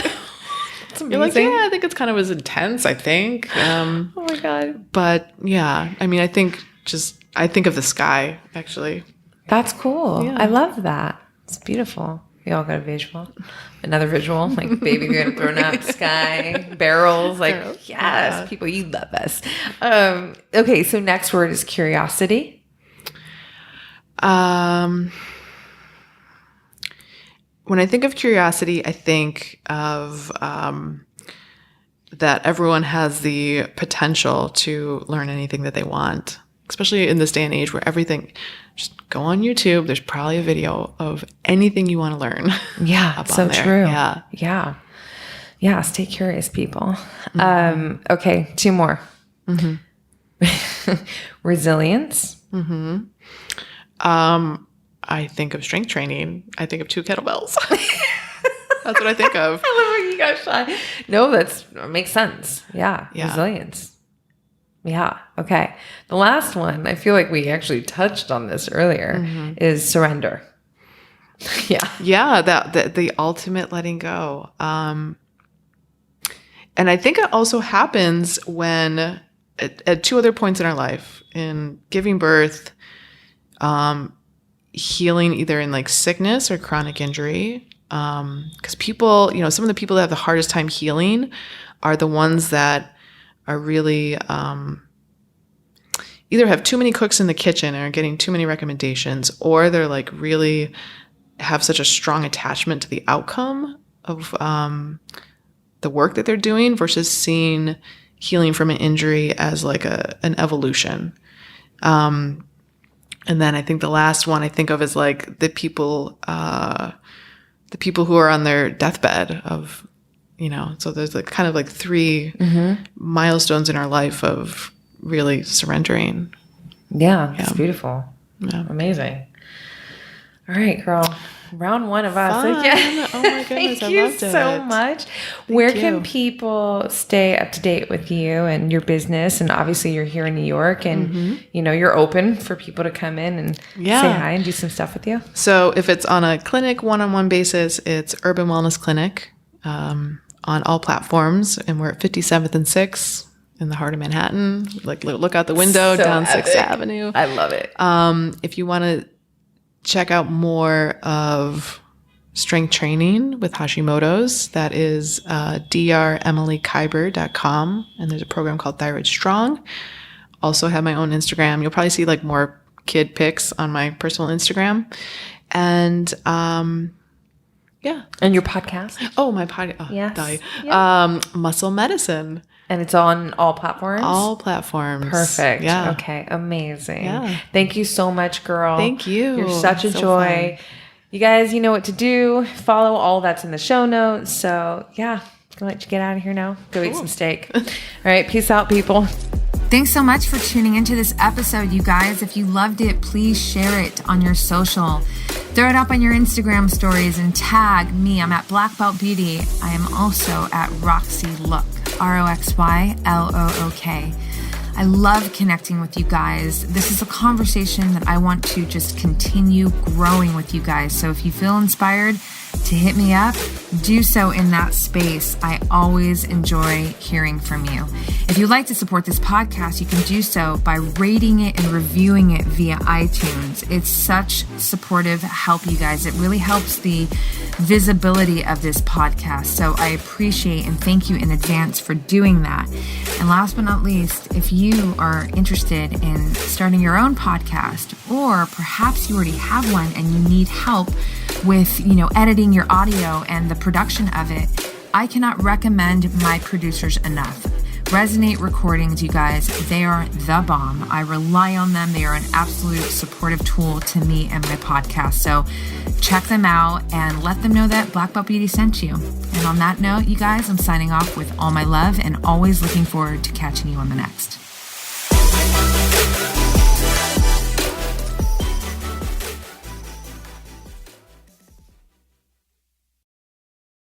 Speaker 1: You're like, yeah, I think it's kind of as intense, I think.
Speaker 2: Oh my God.
Speaker 1: But yeah, I mean, I think of the sky, actually.
Speaker 2: That's cool.
Speaker 1: Yeah.
Speaker 2: I love that. It's beautiful. We all got a visual. Another visual, like baby getting thrown up, sky, barrels. Like, yes, yeah. People, you love us. Okay, so next word is curiosity.
Speaker 1: When I think of curiosity, I think of that everyone has the potential to learn anything that they want, especially in this day and age where everything, just go on YouTube. There's probably a video of anything you want to learn.
Speaker 2: Yeah, so true.
Speaker 1: Yeah.
Speaker 2: Yeah. Yeah, stay curious, people. Mm-hmm. Okay, two more. Mm-hmm. Resilience.
Speaker 1: Mm-hmm. I think of strength training. I think of 2 kettlebells. That's what I think of.
Speaker 2: I love when you got shy. No, that makes sense. Yeah. Resilience. Yeah. Okay. The last one, I feel like we actually touched on this earlier, is surrender. Yeah.
Speaker 1: Yeah. The ultimate letting go. And I think it also happens when at 2 other points in our life, in giving birth, healing either in like sickness or chronic injury. Because people, some of the people that have the hardest time healing are the ones that are really either have too many cooks in the kitchen and are getting too many recommendations, or they're like really have such a strong attachment to the outcome of the work that they're doing versus seeing healing from an injury as like an evolution. And then I think the last one I think of is like the people who are on their deathbed of, so there's like kind of like 3 milestones in our life of really surrendering.
Speaker 2: Yeah, it's beautiful. Yeah. Amazing. All right, girl. Round one of us.
Speaker 1: Fun.
Speaker 2: Like, yeah.
Speaker 1: Oh my goodness,
Speaker 2: Thank
Speaker 1: I
Speaker 2: you
Speaker 1: loved
Speaker 2: so
Speaker 1: it.
Speaker 2: much. Where
Speaker 1: you.
Speaker 2: can people stay up to date with you and your business? And obviously you're here in New York and, you're open for people to come in and say hi and do some stuff with you.
Speaker 1: So if it's on a clinic one-on-one basis, it's Urban Wellness Clinic on all platforms. And we're at 57th and 6th in the heart of Manhattan. Like look out the window
Speaker 2: So
Speaker 1: down 6th
Speaker 2: epic.
Speaker 1: Avenue.
Speaker 2: I love it.
Speaker 1: If you want to check out more of strength training with Hashimoto's, that is dremilykiberd.com. And there's a program called Thyroid Strong. Also have my own Instagram. You'll probably see like more kid pics on my personal Instagram. And yeah.
Speaker 2: And your podcast?
Speaker 1: Oh, my podcast. Oh,
Speaker 2: Yes. Yeah.
Speaker 1: Muscle Medicine.
Speaker 2: And it's on all platforms?
Speaker 1: All platforms.
Speaker 2: Perfect.
Speaker 1: Yeah.
Speaker 2: Okay. Amazing.
Speaker 1: Yeah.
Speaker 2: Thank you so much, girl.
Speaker 1: Thank you.
Speaker 2: You're such a
Speaker 1: So
Speaker 2: joy.
Speaker 1: fun.
Speaker 2: You guys, you know what to do. Follow all that's in the show notes. So yeah, I'm gonna let you get out of here now. Go eat some steak. All right. Peace out, people.
Speaker 3: Thanks so much for tuning into this episode, you guys. If you loved it, please share it on your social. Throw it up on your Instagram stories and tag me. I'm at Black Belt Beauty. I am also at Roxy Look, RoxyLook. I love connecting with you guys. This is a conversation that I want to just continue growing with you guys. So if you feel inspired to hit me up, do so in that space. I always enjoy hearing from you. If you'd like to support this podcast, you can do so by rating it and reviewing it via iTunes. It's such supportive help, you guys. It really helps the visibility of this podcast. So I appreciate and thank you in advance for doing that. And last but not least, if you are interested in starting your own podcast, or perhaps you already have one and you need help with, editing your audio and the production of it, I cannot recommend my producers enough. Resonate Recordings, you guys, they are the bomb. I rely on them. They are an absolute supportive tool to me and my podcast. So check them out and let them know that Black Belt Beauty sent you. And on that note, you guys, I'm signing off with all my love and always looking forward to catching you on the next.